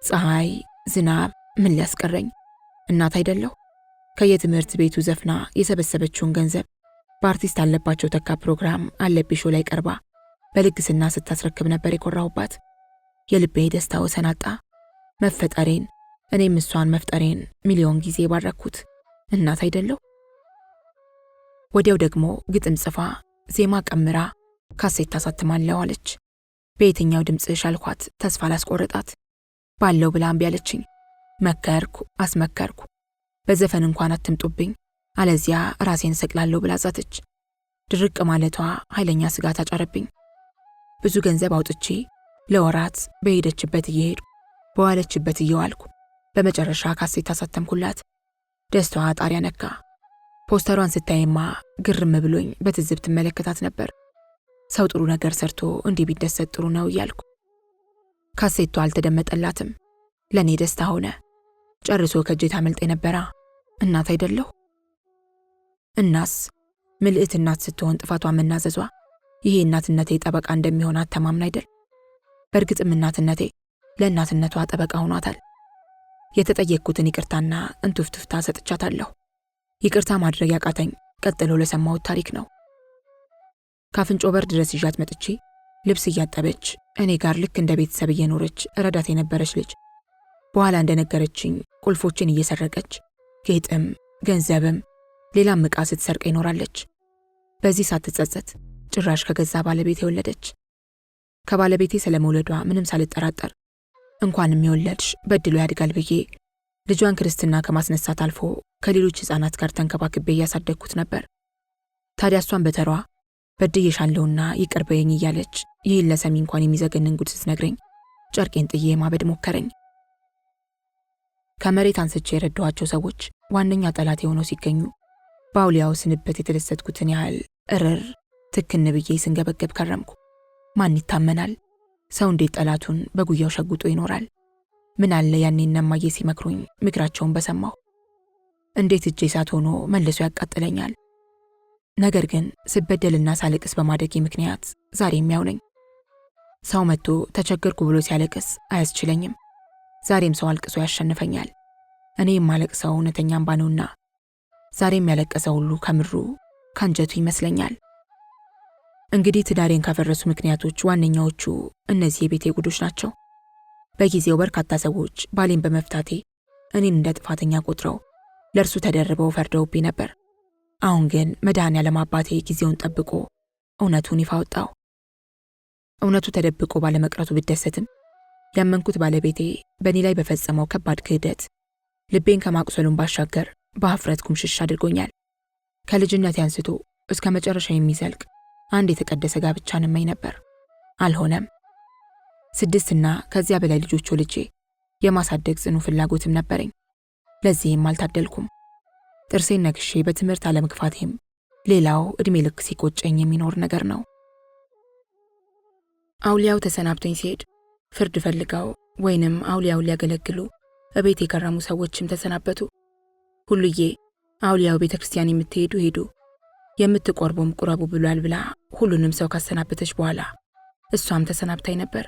ፀሐይ፣ ዝናብ ምን ሊያስቀረኝ? እናት አይደለሁ? ከየትምህርት ቤቱ ዘፍና የሰበሰበችውን ገንዘብ በአርቲስት አለባቸው ተካ ፕሮግራም አለብሾ ላይ ቀርባ በልግስና ስታስረክብ ነበር የኮራሁባት። የልቤ ደስታ ወሰን አጣ። መፈጠሬን እኔም እሷን መፍጠሬን ሚሊዮን ጊዜ ባረኩት። እናት አይደለሁ? ወዲያው ደግሞ ግጥም ጽፋ ዜማ ቀምራ ካሴት ታሳትማለሁ አለች። በየትኛው ድምፅሽ አልኳት። ተስፋ ላስቆረጣት። ባለው ብላ እምቢ አለችኝ። መከርኩ፣ አስመከርኩ። በዘፈን እንኳን አትምጡብኝ አለዚያ ራሴን ሰቅላለሁ ብላ ዛተች። ድርቅ ማለቷ ኃይለኛ ስጋት አጫረብኝ። ብዙ ገንዘብ አውጥቼ ለወራት በሄደችበት እየሄድኩ በዋለችበት እየዋልኩ በመጨረሻ ካሴት አሳተምኩላት። ደስታዋ ጣሪያ ነካ። ፖስተሯን ስታይማ ግርም ብሎኝ በትዝብት ትመለከታት ነበር። ሰው ጥሩ ነገር ሰርቶ እንዲህ ቢደሰት ጥሩ ነው እያልኩ። ካሴቷ አልተደመጠላትም። ለእኔ ደስታ ሆነ። ጨርሶ ከእጄ ታመልጥ የነበራ እናት አይደለሁ? እናስ ምልዕት እናት ስትሆን ጥፋቷ መናዘዟ ይሄ እናትነቴ ጠበቃ እንደሚሆን አተማምን አይደል? በእርግጥም እናትነቴ ለእናትነቷ ጠበቃ ሆኗታል። የተጠየቅኩትን ይቅርታና እንቱፍትፍታ ሰጥቻታለሁ። ይቅርታ ማድረግ ያቃተኝ ቀጥሎ ለሰማሁት ታሪክ ነው። ካፍንጮ በር ድረስ ይዣት መጥቼ ልብስ እያጠበች እኔ ጋር ልክ እንደ ቤተሰብ እየኖረች ረዳት የነበረች ልጅ በኋላ እንደነገረችኝ ቁልፎችን እየሰረቀች ጌጥም ገንዘብም ሌላም ዕቃ ስትሰርቅ ይኖራለች። በዚህ ሳትጸጸት ጭራሽ ከገዛ ባለቤቴ የወለደች። ከባለቤቴ ስለመውለዷ ምንም ሳልጠራጠር እንኳንም የወለድሽ በድሎ ያድጋል ብዬ ልጇን ክርስትና ከማስነሳት አልፎ ከሌሎች ሕፃናት ጋር ተንከባክቤ እያሳደግኩት ነበር። ታዲያ እሷን በተሯ በድዬሻለሁና ይቅር በይኝ እያለች ይህን ለሰሚ እንኳን የሚዘገንን ጉድ ስትነግረኝ ጨርቄን ጥዬ ማበድ ሞከረኝ። ከመሬት አንስቼ የረዳኋቸው ሰዎች ዋነኛ ጠላት የሆነው ሲገኙ በአውሊያው ስንበት የተደሰትኩትን ያህል እርር ትክን ብዬ ስንገበገብ ከረምኩ። ማን ይታመናል? ሰው እንዴት ጠላቱን በጉያው ሸጉጦ ይኖራል? ምን አለ ያኔ እነማዬ ሲመክሩኝ ምክራቸውን በሰማሁ። እንዴት እጄ እሳት ሆኖ መልሶ ያቃጥለኛል። ነገር ግን ስበደልና ሳለቅስ በማደጌ ምክንያት ዛሬም ያው ነኝ። ሰው መጥቶ ተቸገርኩ ብሎ ሲያለቅስ አያስችለኝም። ዛሬም ሰው አልቅሶ ያሸንፈኛል። እኔ የማለቅሰው እውነተኛ እንባ ነውና ዛሬም ያለቀሰ ሁሉ ከምሩ ካንጀቱ ይመስለኛል። እንግዲህ ትዳሬን ካፈረሱ ምክንያቶች ዋነኛዎቹ እነዚህ የቤቴ ጉዶች ናቸው። በጊዜው በርካታ ሰዎች ባሌን በመፍታቴ እኔን እንደ ጥፋተኛ ቆጥረው ለእርሱ ተደርበው ፈርደውብኝ ነበር። አሁን ግን መድኃኔዓለም አባቴ ጊዜውን ጠብቆ እውነቱን ይፋ ወጣው። እውነቱ ተደብቆ ባለመቅረቱ ብደሰትም ያመንኩት ባለቤቴ በእኔ ላይ በፈጸመው ከባድ ክህደት ልቤን ከማቁሰሉን ባሻገር በሀፍረት ኩምሽሽ አድርጎኛል። ከልጅነቴ አንስቶ እስከ መጨረሻ የሚዘልቅ አንድ የተቀደሰ ጋብቻን እመኝ ነበር። አልሆነም። 6 ከዚያ በላይ ልጆች ወልጄ የማሳደግ ጽኑ ፍላጎትም ነበረኝ። ለዚህም አልታደልኩም። ጥርሴን ነክሼ በትምህርት አለመግፋቴም ሌላው ዕድሜ ልክ ሲቆጨኝ የሚኖር ነገር ነው። አውሊያው ተሰናብቶኝ ሲሄድ ፍርድ ፈልገው ወይንም አውሊያው ሊያገለግሉ እቤት የከረሙ ሰዎችም ተሰናበቱ። ሁሉዬ አውሊያው ቤተክርስቲያን የምትሄዱ ሄዱ፣ የምትቆርቡም ቁረቡ ብሏል ብላ ሁሉንም ሰው ካሰናበተች በኋላ እሷም ተሰናብታኝ ነበር።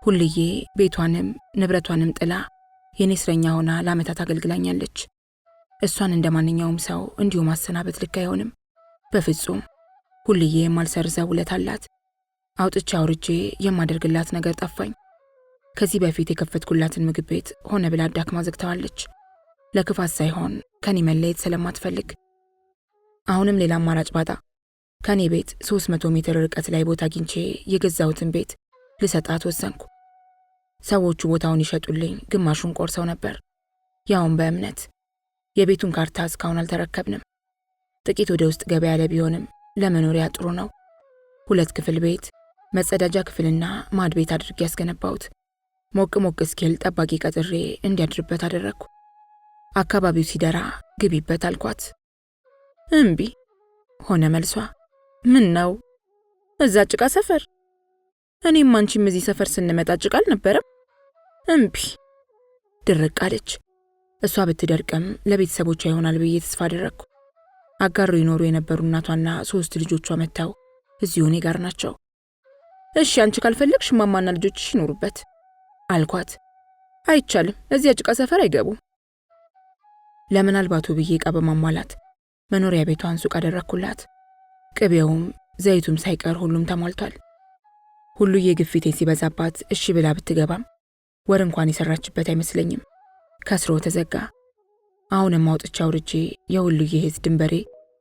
ሁሉዬ ቤቷንም ንብረቷንም ጥላ የኔ እስረኛ ሆና ለዓመታት አገልግላኛለች። እሷን እንደ ማንኛውም ሰው እንዲሁ ማሰናበት ልክ አይሆንም። በፍጹም። ሁሉዬ የማልሰርዘው ውለት አላት። አውጥቼ አውርጄ የማደርግላት ነገር ጠፋኝ። ከዚህ በፊት የከፈትኩላትን ምግብ ቤት ሆነ ብላ አዳክማ ዘግተዋለች። ለክፋት ሳይሆን ከኔ መለየት ስለማትፈልግ። አሁንም ሌላ አማራጭ ባጣ ከኔ ቤት 300 ሜትር ርቀት ላይ ቦታ አግኝቼ የገዛሁትን ቤት ልሰጣት ወሰንኩ። ሰዎቹ ቦታውን ይሸጡልኝ ግማሹን ቆርሰው ነበር፣ ያውን በእምነት። የቤቱን ካርታ እስካሁን አልተረከብንም። ጥቂት ወደ ውስጥ ገበያ ያለ ቢሆንም ለመኖሪያ ጥሩ ነው። 2 ክፍል ቤት፣ መጸዳጃ ክፍልና ማድ ቤት አድርጌ ያስገነባሁት። ሞቅ ሞቅ እስኪል ጠባቂ ቀጥሬ እንዲያድርበት አደረግኩ። አካባቢው ሲደራ ግቢበት አልኳት። እምቢ ሆነ መልሷ። ምን ነው እዛ ጭቃ ሰፈር? እኔም አንቺም እዚህ ሰፈር ስንመጣ ጭቃ አልነበረም? እምቢ ድርቅ አለች። እሷ ብትደርቅም ለቤተሰቦቿ ይሆናል ብዬ ተስፋ አደረግኩ። አጋሩ ይኖሩ የነበሩ እናቷና 3 ልጆቿ መጥተው እዚሁ እኔ ጋር ናቸው። እሺ አንቺ ካልፈለግሽ ማማና ልጆችሽ ይኖሩበት አልኳት። አይቻልም፣ እዚያ ጭቃ ሰፈር አይገቡም። ለምናልባቱ ብዬ ዕቃ በማሟላት መኖሪያ ቤቷን ሱቅ አደረግኩላት። ቅቤውም ዘይቱም ሳይቀር ሁሉም ተሟልቷል። ሁሉዬ ግፊቴ ሲበዛባት እሺ ብላ ብትገባም ወር እንኳን የሰራችበት አይመስለኝም። ከስሮ ተዘጋ። አሁንም አውጥቼ አውርጄ የሁሉዬ እህት ድንበሬ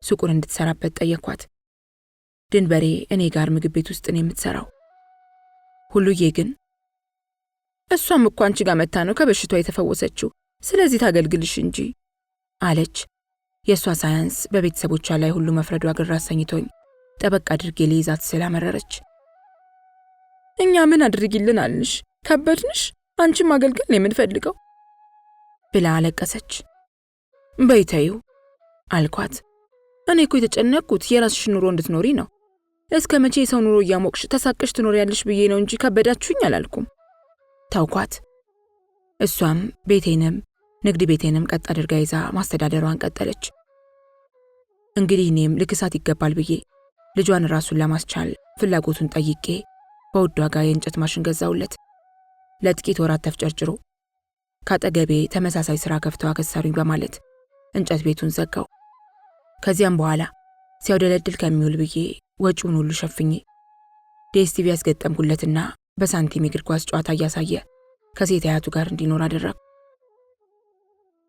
ሱቁን እንድትሰራበት ጠየኳት። ድንበሬ እኔ ጋር ምግብ ቤት ውስጥ ነው የምትሰራው። ሁሉዬ ግን እሷም እኮ አንቺ ጋር መታ ነው ከበሽቷ የተፈወሰችው፣ ስለዚህ ታገልግልሽ እንጂ አለች። የእሷ ሳያንስ በቤተሰቦቿ ላይ ሁሉ መፍረዷ ግራ አሰኝቶኝ ጠበቅ አድርጌ ልይዛት ስላመረረች፣ እኛ ምን አድርጊልን አልንሽ? ከበድንሽ? አንቺም አገልግል ነው የምንፈልገው ብላ አለቀሰች። በይተዩ አልኳት። እኔ እኮ የተጨነቅኩት የራስሽ ኑሮ እንድትኖሪ ነው። እስከ መቼ የሰው ኑሮ እያሞቅሽ ተሳቀሽ ትኖሪያለሽ ብዬ ነው እንጂ ከበዳችሁኝ አላልኩም። ታውኳት። እሷም ቤቴንም ንግድ ቤቴንም ቀጥ አድርጋ ይዛ ማስተዳደሯን ቀጠለች። እንግዲህ እኔም ልክሳት ይገባል ብዬ ልጇን ራሱን ለማስቻል ፍላጎቱን ጠይቄ በውድ ዋጋ የእንጨት ማሽን ገዛውለት። ለጥቂት ወራት ተፍጨርጭሮ ካጠገቤ ተመሳሳይ ሥራ ከፍተው አከሰሩኝ በማለት እንጨት ቤቱን ዘጋው። ከዚያም በኋላ ሲያውደለድል ከሚውል ብዬ ወጪውን ሁሉ ሸፍኜ ዲኤስቲቪ ያስገጠምኩለትና በሳንቲም እግር ኳስ ጨዋታ እያሳየ ከሴት አያቱ ጋር እንዲኖር አደረግኩ።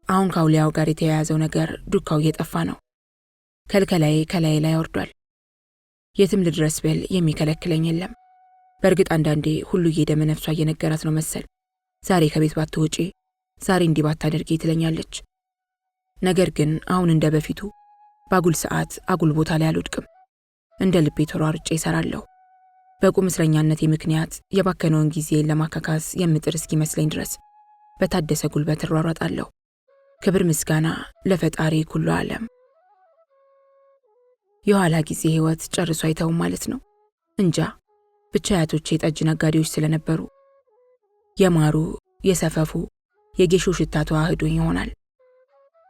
አሁን ከአውሊያው ጋር የተያያዘው ነገር ዱካው እየጠፋ ነው። ከልከላዬ ከላዬ ላይ ወርዷል። የትም ልድረስ ብል የሚከለክለኝ የለም። በእርግጥ አንዳንዴ ሁሉ እየደመ ነፍሷ እየነገራት ነው መሰል ዛሬ ከቤት ባትወጪ፣ ዛሬ እንዲህ ባታደርጊ ትለኛለች። ነገር ግን አሁን እንደ በፊቱ በአጉል ሰዓት አጉል ቦታ ላይ አልወድቅም። እንደ ልቤ ተሯርጬ እሰራለሁ። በቁም እስረኛነቴ ምክንያት የባከነውን ጊዜን ለማካካስ የምጥር እስኪመስለኝ ድረስ በታደሰ ጉልበት እሯሯጣለሁ። ክብር ምስጋና ለፈጣሪ ኩሉ ዓለም። የኋላ ጊዜ ሕይወት ጨርሶ አይተውም ማለት ነው። እንጃ ብቻ አያቶቼ ጠጅ ነጋዴዎች ስለነበሩ የማሩ የሰፈፉ የጌሾ ሽታ ተዋህዶኝ ይሆናል።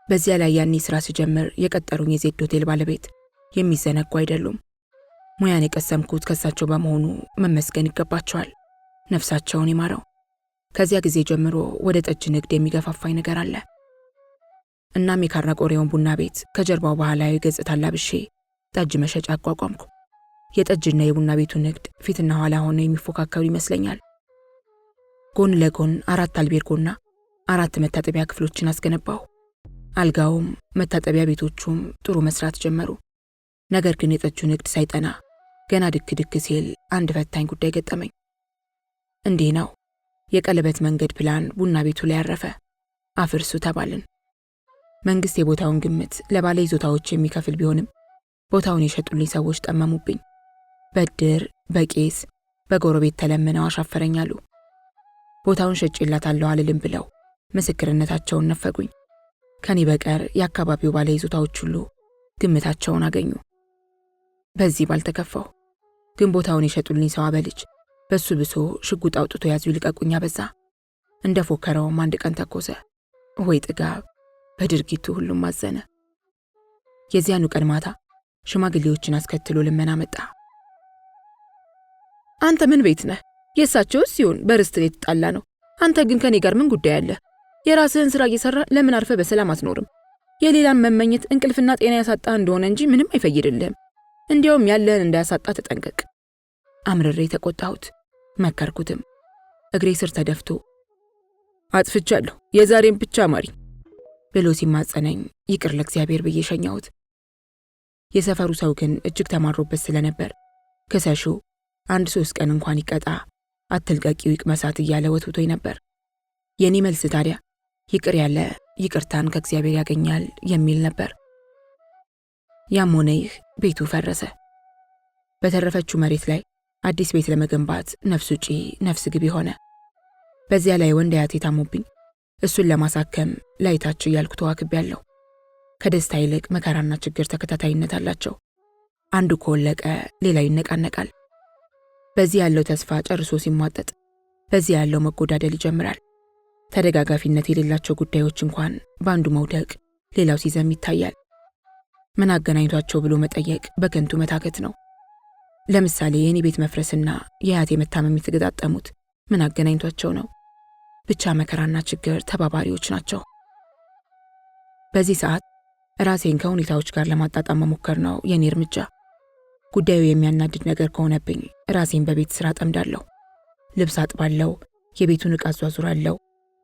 በዚያ ላይ ያኔ ሥራ ስጀምር የቀጠሩኝ የዜድ ሆቴል ባለቤት የሚዘነጉ አይደሉም። ሙያን የቀሰምኩት ከሳቸው በመሆኑ መመስገን ይገባቸዋል። ነፍሳቸውን ይማረው። ከዚያ ጊዜ ጀምሮ ወደ ጠጅ ንግድ የሚገፋፋኝ ነገር አለ። እናም የካራቆሬውን ቡና ቤት ከጀርባው ባህላዊ ገጽታ ላብሼ ጠጅ መሸጫ አቋቋምኩ። የጠጅና የቡና ቤቱ ንግድ ፊትና ኋላ ሆነው የሚፎካከሩ ይመስለኛል። ጎን ለጎን 4 አልቤርጎና 4 መታጠቢያ ክፍሎችን አስገነባሁ። አልጋውም መታጠቢያ ቤቶቹም ጥሩ መስራት ጀመሩ። ነገር ግን የጠጁ ንግድ ሳይጠና ገና ድክ ድክ ሲል አንድ ፈታኝ ጉዳይ ገጠመኝ። እንዲህ ነው። የቀለበት መንገድ ፕላን ቡና ቤቱ ላይ ያረፈ። አፍርሱ ተባልን። መንግስት የቦታውን ግምት ለባለ ይዞታዎች የሚከፍል ቢሆንም ቦታውን የሸጡልኝ ሰዎች ጠመሙብኝ። በድር በቄስ በጎረቤት ተለምነው አሻፈረኛሉ። ቦታውን ሸጬላታለሁ አልልም ብለው ምስክርነታቸውን ነፈጉኝ። ከኔ በቀር የአካባቢው ባለ ይዞታዎች ሁሉ ግምታቸውን አገኙ። በዚህ ባልተከፋው ግን ቦታውን የሸጡልኝ ሰው አበልጅ በሱ ብሶ ሽጉጥ አውጥቶ ያዙ ይልቀቁኝ አበዛ። እንደ ፎከረውም አንድ ቀን ተኮሰ። ወይ ጥጋብ! በድርጊቱ ሁሉም አዘነ። የዚያኑ ቀን ማታ ሽማግሌዎችን አስከትሎ ልመና መጣ። አንተ ምን ቤት ነህ? የእሳቸውስ ሲሆን በርስት ላይ የተጣላ ነው። አንተ ግን ከኔ ጋር ምን ጉዳይ አለ? የራስህን ስራ እየሰራ ለምን አርፈ በሰላም አትኖርም? የሌላን መመኘት እንቅልፍና ጤና ያሳጣ እንደሆነ እንጂ ምንም አይፈይድልህም። እንዲያውም ያለህን እንዳያሳጣ ተጠንቀቅ። አምርሬ ተቆጣሁት። መከርኩትም። እግሬ ስር ተደፍቶ አጥፍቻለሁ፣ የዛሬን ብቻ ማሪ ብሎ ሲማጸነኝ ይቅር ለእግዚአብሔር ብዬ ሸኛሁት። የሰፈሩ ሰው ግን እጅግ ተማሮበት ስለነበር ከሰሹ 1-3 ቀን እንኳን ይቀጣ አትልቀቂው ይቅመሳት እያለ ወትውቶኝ ነበር። የኔ መልስ ታዲያ ይቅር ያለ ይቅርታን ከእግዚአብሔር ያገኛል የሚል ነበር። ያም ሆነ ይህ ቤቱ ፈረሰ። በተረፈችው መሬት ላይ አዲስ ቤት ለመገንባት ነፍስ ውጪ ነፍስ ግቢ ሆነ። በዚያ ላይ ወንድ አያቴ ታሞብኝ እሱን ለማሳከም ላይታች እያልኩ ተዋክቤያለሁ። ከደስታ ይልቅ መከራና ችግር ተከታታይነት አላቸው። አንዱ ከወለቀ ሌላው ይነቃነቃል። በዚህ ያለው ተስፋ ጨርሶ ሲሟጠጥ በዚህ ያለው መጎዳደል ይጀምራል። ተደጋጋፊነት የሌላቸው ጉዳዮች እንኳን በአንዱ መውደቅ ሌላው ሲዘም ይታያል። ምን አገናኝቷቸው ብሎ መጠየቅ በከንቱ መታከት ነው። ለምሳሌ የኔ ቤት መፍረስና የአያቴ መታመም የተገጣጠሙት ምን አገናኝቷቸው ነው? ብቻ መከራና ችግር ተባባሪዎች ናቸው። በዚህ ሰዓት ራሴን ከሁኔታዎች ጋር ለማጣጣም መሞከር ነው የኔ እርምጃ። ጉዳዩ የሚያናድድ ነገር ከሆነብኝ ራሴን በቤት ስራ ጠምዳለሁ። ልብስ አጥባለሁ፣ የቤቱን ዕቃ አዟዙራለሁ፣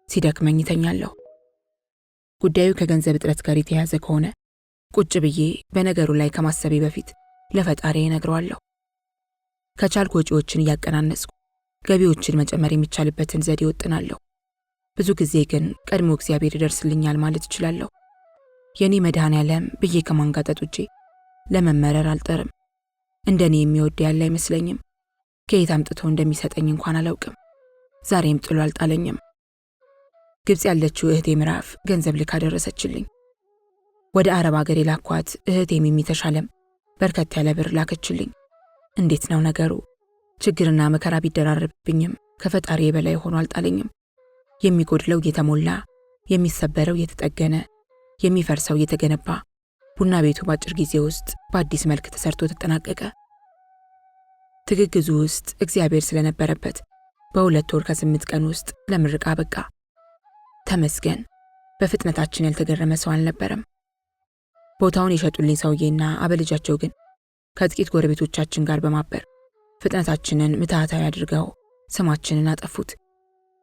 ሲደክመኝ እተኛለሁ። ጉዳዩ ከገንዘብ እጥረት ጋር የተያያዘ ከሆነ ቁጭ ብዬ በነገሩ ላይ ከማሰቤ በፊት ለፈጣሪ እነግረዋለሁ። ከቻልኩ ወጪዎችን እያቀናነስኩ ገቢዎችን መጨመር የሚቻልበትን ዘዴ ወጥናለሁ። ብዙ ጊዜ ግን ቀድሞ እግዚአብሔር ይደርስልኛል ማለት እችላለሁ። የኔ መድኃኔዓለም ብዬ ከማንጋጠጥ ውጪ ለመመረር አልጠርም። እንደኔ የሚወድ ያለ አይመስለኝም። ከየት አምጥቶ እንደሚሰጠኝ እንኳን አላውቅም። ዛሬም ጥሎ አልጣለኝም። ግብጽ ያለችው እህቴ ምዕራፍ ገንዘብ ልካ ደረሰችልኝ። ወደ አረብ ሀገር የላኳት እህቴ ሚሚ ተሻለም በርከት ያለ ብር ላከችልኝ። እንዴት ነው ነገሩ? ችግርና መከራ ቢደራረብብኝም ከፈጣሪ በላይ ሆኖ አልጣለኝም። የሚጎድለው እየተሞላ፣ የሚሰበረው እየተጠገነ፣ የሚፈርሰው እየተገነባ ቡና ቤቱ በአጭር ጊዜ ውስጥ በአዲስ መልክ ተሰርቶ ተጠናቀቀ። ትግግዙ ውስጥ እግዚአብሔር ስለነበረበት በ2 ወር ከ8 ቀን ውስጥ ለምርቃ በቃ። ተመስገን። በፍጥነታችን ያልተገረመ ሰው አልነበረም። ቦታውን የሸጡልኝ ሰውዬና አበልጃቸው ግን ከጥቂት ጎረቤቶቻችን ጋር በማበር ፍጥነታችንን ምትሃታዊ አድርገው ስማችንን አጠፉት።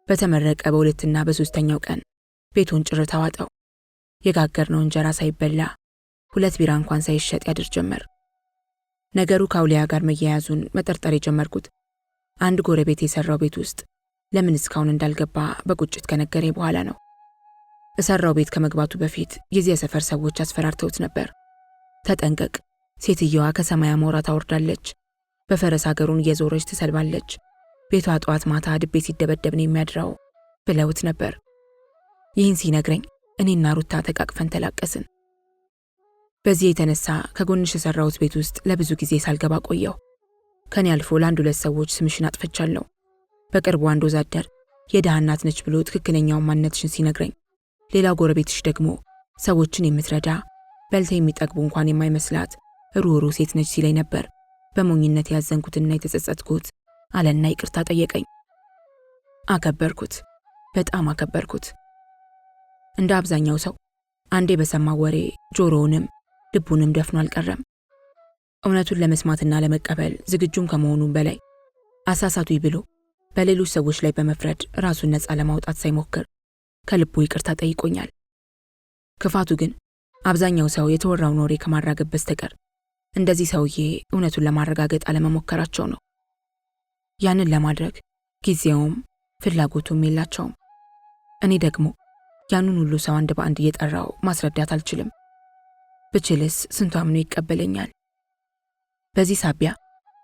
በተመረቀ በ2ና በ3ኛው ቀን ቤቱን ጭር ታዋጠው። የጋገርነው እንጀራ ሳይበላ 2 ቢራ እንኳን ሳይሸጥ ያድር ጀመር። ነገሩ ከአውሊያ ጋር መያያዙን መጠርጠር የጀመርኩት አንድ ጎረቤት የሰራው ቤት ውስጥ ለምን እስካሁን እንዳልገባ በቁጭት ከነገረኝ በኋላ ነው። እሰራው ቤት ከመግባቱ በፊት የዚያ ሰፈር ሰዎች አስፈራርተውት ነበር። ተጠንቀቅ፣ ሴትየዋ ከሰማይ አሞራ ታወርዳለች፣ በፈረስ ሀገሩን እየዞረች ትሰልባለች፣ ቤቷ ጠዋት ማታ ድቤ ሲደበደብ ነው የሚያድረው ብለውት ነበር። ይህን ሲነግረኝ እኔና ሩታ ተቃቅፈን ተላቀስን። በዚህ የተነሳ ከጎንሽ የሰራሁት ቤት ውስጥ ለብዙ ጊዜ ሳልገባ ቆየሁ። ከኔ አልፎ ለ1-2 ሰዎች ስምሽን አጥፍቻለሁ። በቅርቡ አንድ ወዛደር የድሃ እናት ነች ብሎ ትክክለኛውን ማንነትሽን ሲነግረኝ፣ ሌላው ጎረቤትሽ ደግሞ ሰዎችን የምትረዳ በልተ የሚጠግቡ እንኳን የማይመስላት ሩህሩህ ሴት ነች ሲለኝ ነበር በሞኝነት ያዘንኩትና የተጸጸትኩት አለና ይቅርታ ጠየቀኝ። አከበርኩት፣ በጣም አከበርኩት። እንደ አብዛኛው ሰው አንዴ በሰማው ወሬ ጆሮውንም ልቡንም ደፍኖ አልቀረም። እውነቱን ለመስማትና ለመቀበል ዝግጁም ከመሆኑም በላይ አሳሳቱኝ ብሎ በሌሎች ሰዎች ላይ በመፍረድ ራሱን ነፃ ለማውጣት ሳይሞክር ከልቡ ይቅርታ ጠይቆኛል። ክፋቱ ግን አብዛኛው ሰው የተወራውን ወሬ ከማራገብ በስተቀር እንደዚህ ሰውዬ እውነቱን ለማረጋገጥ አለመሞከራቸው ነው። ያንን ለማድረግ ጊዜውም ፍላጎቱም የላቸውም። እኔ ደግሞ ያንን ሁሉ ሰው አንድ በአንድ እየጠራው ማስረዳት አልችልም። ብችልስ ስንቱ አምኖ ይቀበለኛል? በዚህ ሳቢያ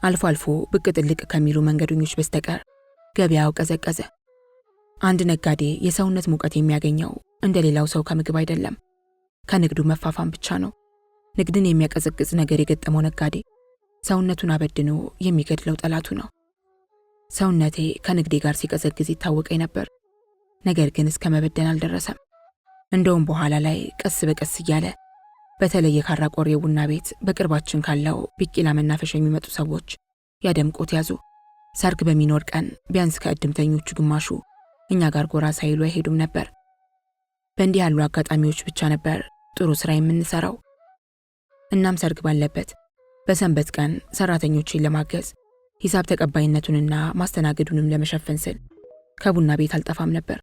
አልፎ አልፎ ብቅ ጥልቅ ከሚሉ መንገደኞች በስተቀር ገበያው ቀዘቀዘ። አንድ ነጋዴ የሰውነት ሙቀት የሚያገኘው እንደ ሌላው ሰው ከምግብ አይደለም፣ ከንግዱ መፋፋም ብቻ ነው። ንግድን የሚያቀዘቅዝ ነገር የገጠመው ነጋዴ ሰውነቱን አበድኖ የሚገድለው ጠላቱ ነው። ሰውነቴ ከንግዴ ጋር ሲቀዘቅዝ ይታወቀኝ ነበር። ነገር ግን እስከ መበደን አልደረሰም። እንደውም በኋላ ላይ ቀስ በቀስ እያለ በተለይ የካራ ቆሬ ቡና ቤት በቅርባችን ካለው ቢቂላ መናፈሻ የሚመጡ ሰዎች ያደምቆት ያዙ። ሰርግ በሚኖር ቀን ቢያንስ ከእድምተኞቹ ግማሹ እኛ ጋር ጎራ ሳይሉ አይሄዱም ነበር። በእንዲህ ያሉ አጋጣሚዎች ብቻ ነበር ጥሩ ስራ የምንሰራው። እናም ሰርግ ባለበት በሰንበት ቀን ሰራተኞችን ለማገዝ ሂሳብ ተቀባይነቱንና ማስተናገዱንም ለመሸፈን ስል ከቡና ቤት አልጠፋም ነበር።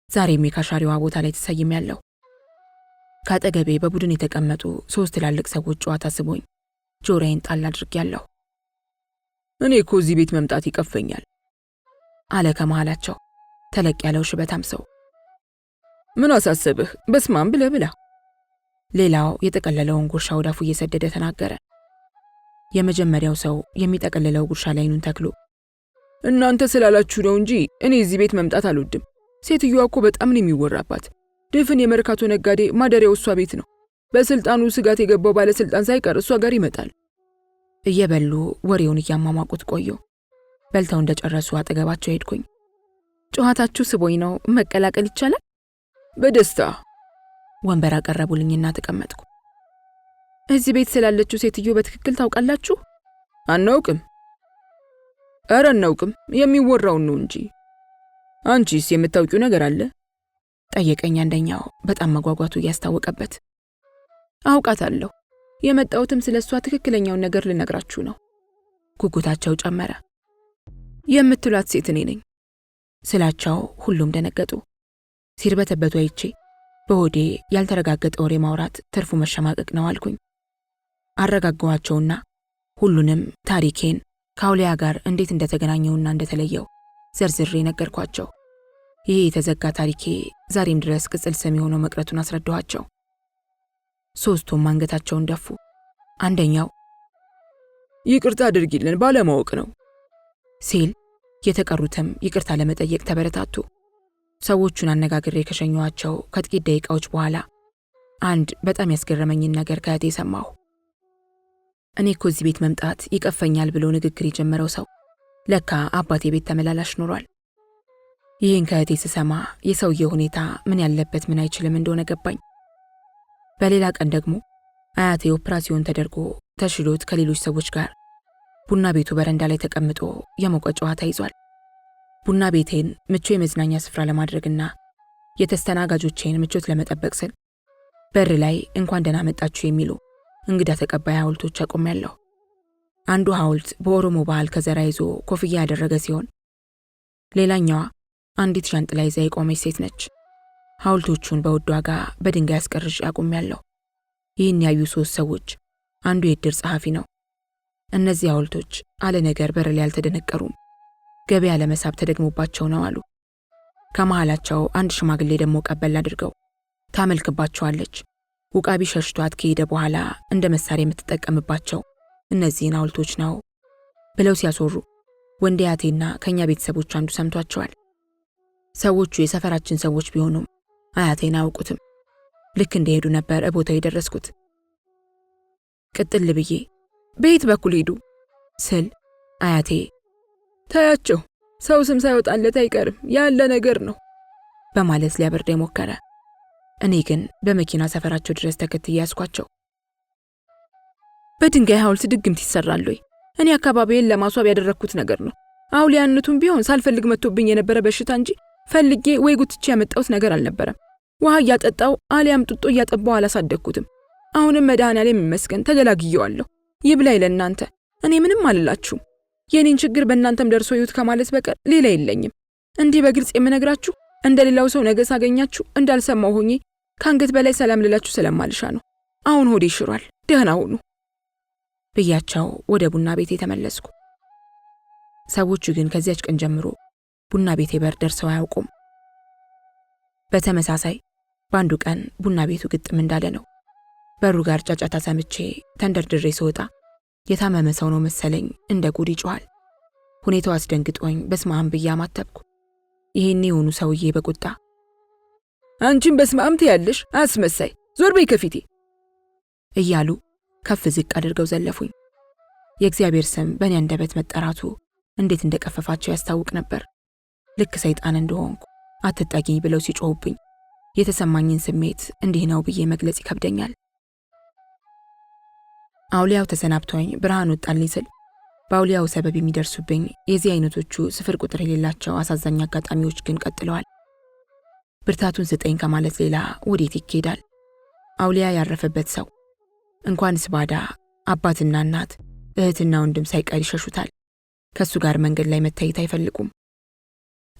ዛሬም የካሻሪዋ ቦታ ላይ ተሰይሜያለሁ። ከአጠገቤ በቡድን የተቀመጡ 3 ትላልቅ ሰዎች ጨዋታ ስቦኝ ጆሮዬን ጣል አድርጌያለሁ። እኔ እኮ እዚህ ቤት መምጣት ይቀፈኛል አለ ከመሃላቸው ተለቅ ያለው ሽበታም ሰው። ምን አሳሰብህ? በስማም ብለህ ብላ። ሌላው የጠቀለለውን ጉርሻ ወዳፉ እየሰደደ ተናገረ። የመጀመሪያው ሰው የሚጠቀልለው ጉርሻ ላይ አይኑን ተክሎ እናንተ ስላላችሁ ነው እንጂ እኔ እዚህ ቤት መምጣት አልወድም። ሴትዮዋ እኮ በጣም ነው የሚወራባት። ድፍን የመርካቶ ነጋዴ ማደሪያው እሷ ቤት ነው። በስልጣኑ ስጋት የገባው ባለስልጣን ሳይቀር እሷ ጋር ይመጣል። እየበሉ ወሬውን እያሟሟቁት ቆዩ። በልተው እንደጨረሱ አጠገባቸው ሄድኩኝ። ጨዋታችሁ ስቦኝ ነው፣ መቀላቀል ይቻላል? በደስታ። ወንበር አቀረቡልኝና ተቀመጥኩ። እዚህ ቤት ስላለችው ሴትዮ በትክክል ታውቃላችሁ? አናውቅም። ኧረ አናውቅም፣ የሚወራውን ነው እንጂ። አንቺስ የምታውቂው ነገር አለ? ጠየቀኝ አንደኛው በጣም መጓጓቱ እያስታወቀበት። አውቃታለሁ፣ የመጣሁትም ስለሷ ትክክለኛውን ነገር ልነግራችሁ ነው። ጉጉታቸው ጨመረ። የምትሏት ሴት እኔ ነኝ ስላቸው ሁሉም ደነገጡ። ሲርበተበቱ አይቼ በሆዴ ያልተረጋገጠ ወሬ ማውራት ትርፉ መሸማቀቅ ነው አልኩኝ። አረጋጋኋቸውና ሁሉንም ታሪኬን ከአውሊያ ጋር እንዴት እንደተገናኘውና እንደተለየው ዘርዝሬ ነገርኳቸው። ይህ የተዘጋ ታሪኬ ዛሬም ድረስ ቅጽል ስም የሆነው መቅረቱን አስረዳኋቸው። 3ቱም አንገታቸውን ደፉ። አንደኛው ይቅርታ አድርጊልን ባለማወቅ ነው ሲል፣ የተቀሩትም ይቅርታ ለመጠየቅ ተበረታቱ። ሰዎቹን አነጋግሬ ከሸኘኋቸው ከጥቂት ደቂቃዎች በኋላ አንድ በጣም ያስገረመኝን ነገር ከእህቴ ሰማሁ። እኔ እኮ እዚህ ቤት መምጣት ይቀፈኛል ብሎ ንግግር የጀመረው ሰው ለካ አባቴ ቤት ተመላላሽ ኖሯል። ይህን ከእህቴ ስሰማ የሰውየው ሁኔታ ምን ያለበት ምን አይችልም እንደሆነ ገባኝ። በሌላ ቀን ደግሞ አያቴ ኦፕራሲዮን ተደርጎ ተሽሎት ከሌሎች ሰዎች ጋር ቡና ቤቱ በረንዳ ላይ ተቀምጦ የሞቀ ጨዋታ ይዟል። ቡና ቤቴን ምቹ የመዝናኛ ስፍራ ለማድረግና የተስተናጋጆቼን ምቾት ለመጠበቅ ስል በር ላይ እንኳን ደህና መጣችሁ የሚሉ እንግዳ ተቀባይ ሐውልቶች አቆሜያለሁ። አንዱ ሐውልት በኦሮሞ ባህል ከዘራ ይዞ ኮፍያ ያደረገ ሲሆን ሌላኛዋ አንዲት ዣንጥላ ይዛ የቆመች ሴት ነች። ሐውልቶቹን በውድ ዋጋ በድንጋይ አስቀርጬ አቆሜያለሁ። ይህን ያዩ 3 ሰዎች አንዱ የዕድር ጸሐፊ ነው። እነዚህ ሐውልቶች አለ ነገር በር ላይ አልተደነቀሩም፣ ገበያ ለመሳብ ተደግሞባቸው ነው አሉ። ከመሃላቸው አንድ ሽማግሌ ደግሞ ቀበል አድርገው ታመልክባቸዋለች። ውቃቢ ሸሽቷት ከሄደ በኋላ እንደ መሳሪያ የምትጠቀምባቸው እነዚህን ሐውልቶች ነው ብለው ሲያስወሩ ወንድ አያቴና ከኛ ቤተሰቦች አንዱ ሰምቷቸዋል። ሰዎቹ የሰፈራችን ሰዎች ቢሆኑም አያቴን አያውቁትም። ልክ እንደሄዱ ነበር ቦታው የደረስኩት። ቅጥል ብዬ በየት በኩል ሄዱ ስል አያቴ ታያቸው፣ ሰው ስም ሳይወጣለት አይቀርም ያለ ነገር ነው በማለት ሊያበርደኝ ሞከረ። እኔ ግን በመኪና ሰፈራቸው ድረስ ተከትዬ ያስኳቸው። በድንጋይ ሐውልት ድግምት ይሰራል ወይ? እኔ አካባቢዬን ለማስዋብ ያደረኩት ነገር ነው። አውሊያነቱም ቢሆን ሳልፈልግ መጥቶብኝ የነበረ በሽታ እንጂ ፈልጌ ወይ ጉትቼ ያመጣሁት ነገር አልነበረም። ውሃ እያጠጣው አሊያም ጡጦ እያጠባው አላሳደግኩትም። አሁንም መድኃኔዓለም ይመስገን ተገላግየዋለሁ። ይብላኝ ለእናንተ። እኔ ምንም አልላችሁም። የኔን ችግር በእናንተም ደርሶ ይዩት ከማለት በቀር ሌላ የለኝም። እንዲህ በግልጽ የምነግራችሁ እንደሌላው ሰው ነገ ሳገኛችሁ እንዳልሰማው ሆኜ ከአንገት በላይ ሰላም ልላችሁ ስለማልሻ ነው። አሁን ሆዴ ሽሯል፣ ደህና ሁኑ ብያቸው ወደ ቡና ቤቴ ተመለስኩ። ሰዎቹ ግን ከዚያች ቀን ጀምሮ ቡና ቤቴ በር ደርሰው አያውቁም። በተመሳሳይ በአንዱ ቀን ቡና ቤቱ ግጥም እንዳለ ነው። በሩ ጋር ጫጫታ ሰምቼ ተንደርድሬ ስወጣ የታመመ ሰው ነው መሰለኝ እንደ ጉድ ይጮሃል። ሁኔታው አስደንግጦኝ በስመ አብ ብዬ አማተብኩ። ይሄኔ የሆኑ ሰውዬ በቁጣ አንቺም በስመ አብ ትያለሽ አስመሳይ፣ ዞር በይ ከፊቴ እያሉ ከፍ ዝቅ አድርገው ዘለፉኝ። የእግዚአብሔር ስም በእኔ አንደበት መጠራቱ እንዴት እንደቀፈፋቸው ያስታውቅ ነበር። ልክ ሰይጣን እንደሆንኩ አትጠጊኝ ብለው ሲጮሁብኝ የተሰማኝን ስሜት እንዲህ ነው ብዬ መግለጽ ይከብደኛል። አውሊያው ተሰናብቶኝ ብርሃን ወጣልኝ ስል በአውሊያው ሰበብ የሚደርሱብኝ የዚህ አይነቶቹ ስፍር ቁጥር የሌላቸው አሳዛኝ አጋጣሚዎች ግን ቀጥለዋል። ብርታቱን ስጠኝ ከማለት ሌላ ወዴት ይኬዳል? አውሊያ ያረፈበት ሰው እንኳንስ ባዳ አባትና እናት እህትና ወንድም ሳይቀር ይሸሹታል። ከሱ ጋር መንገድ ላይ መታየት አይፈልጉም።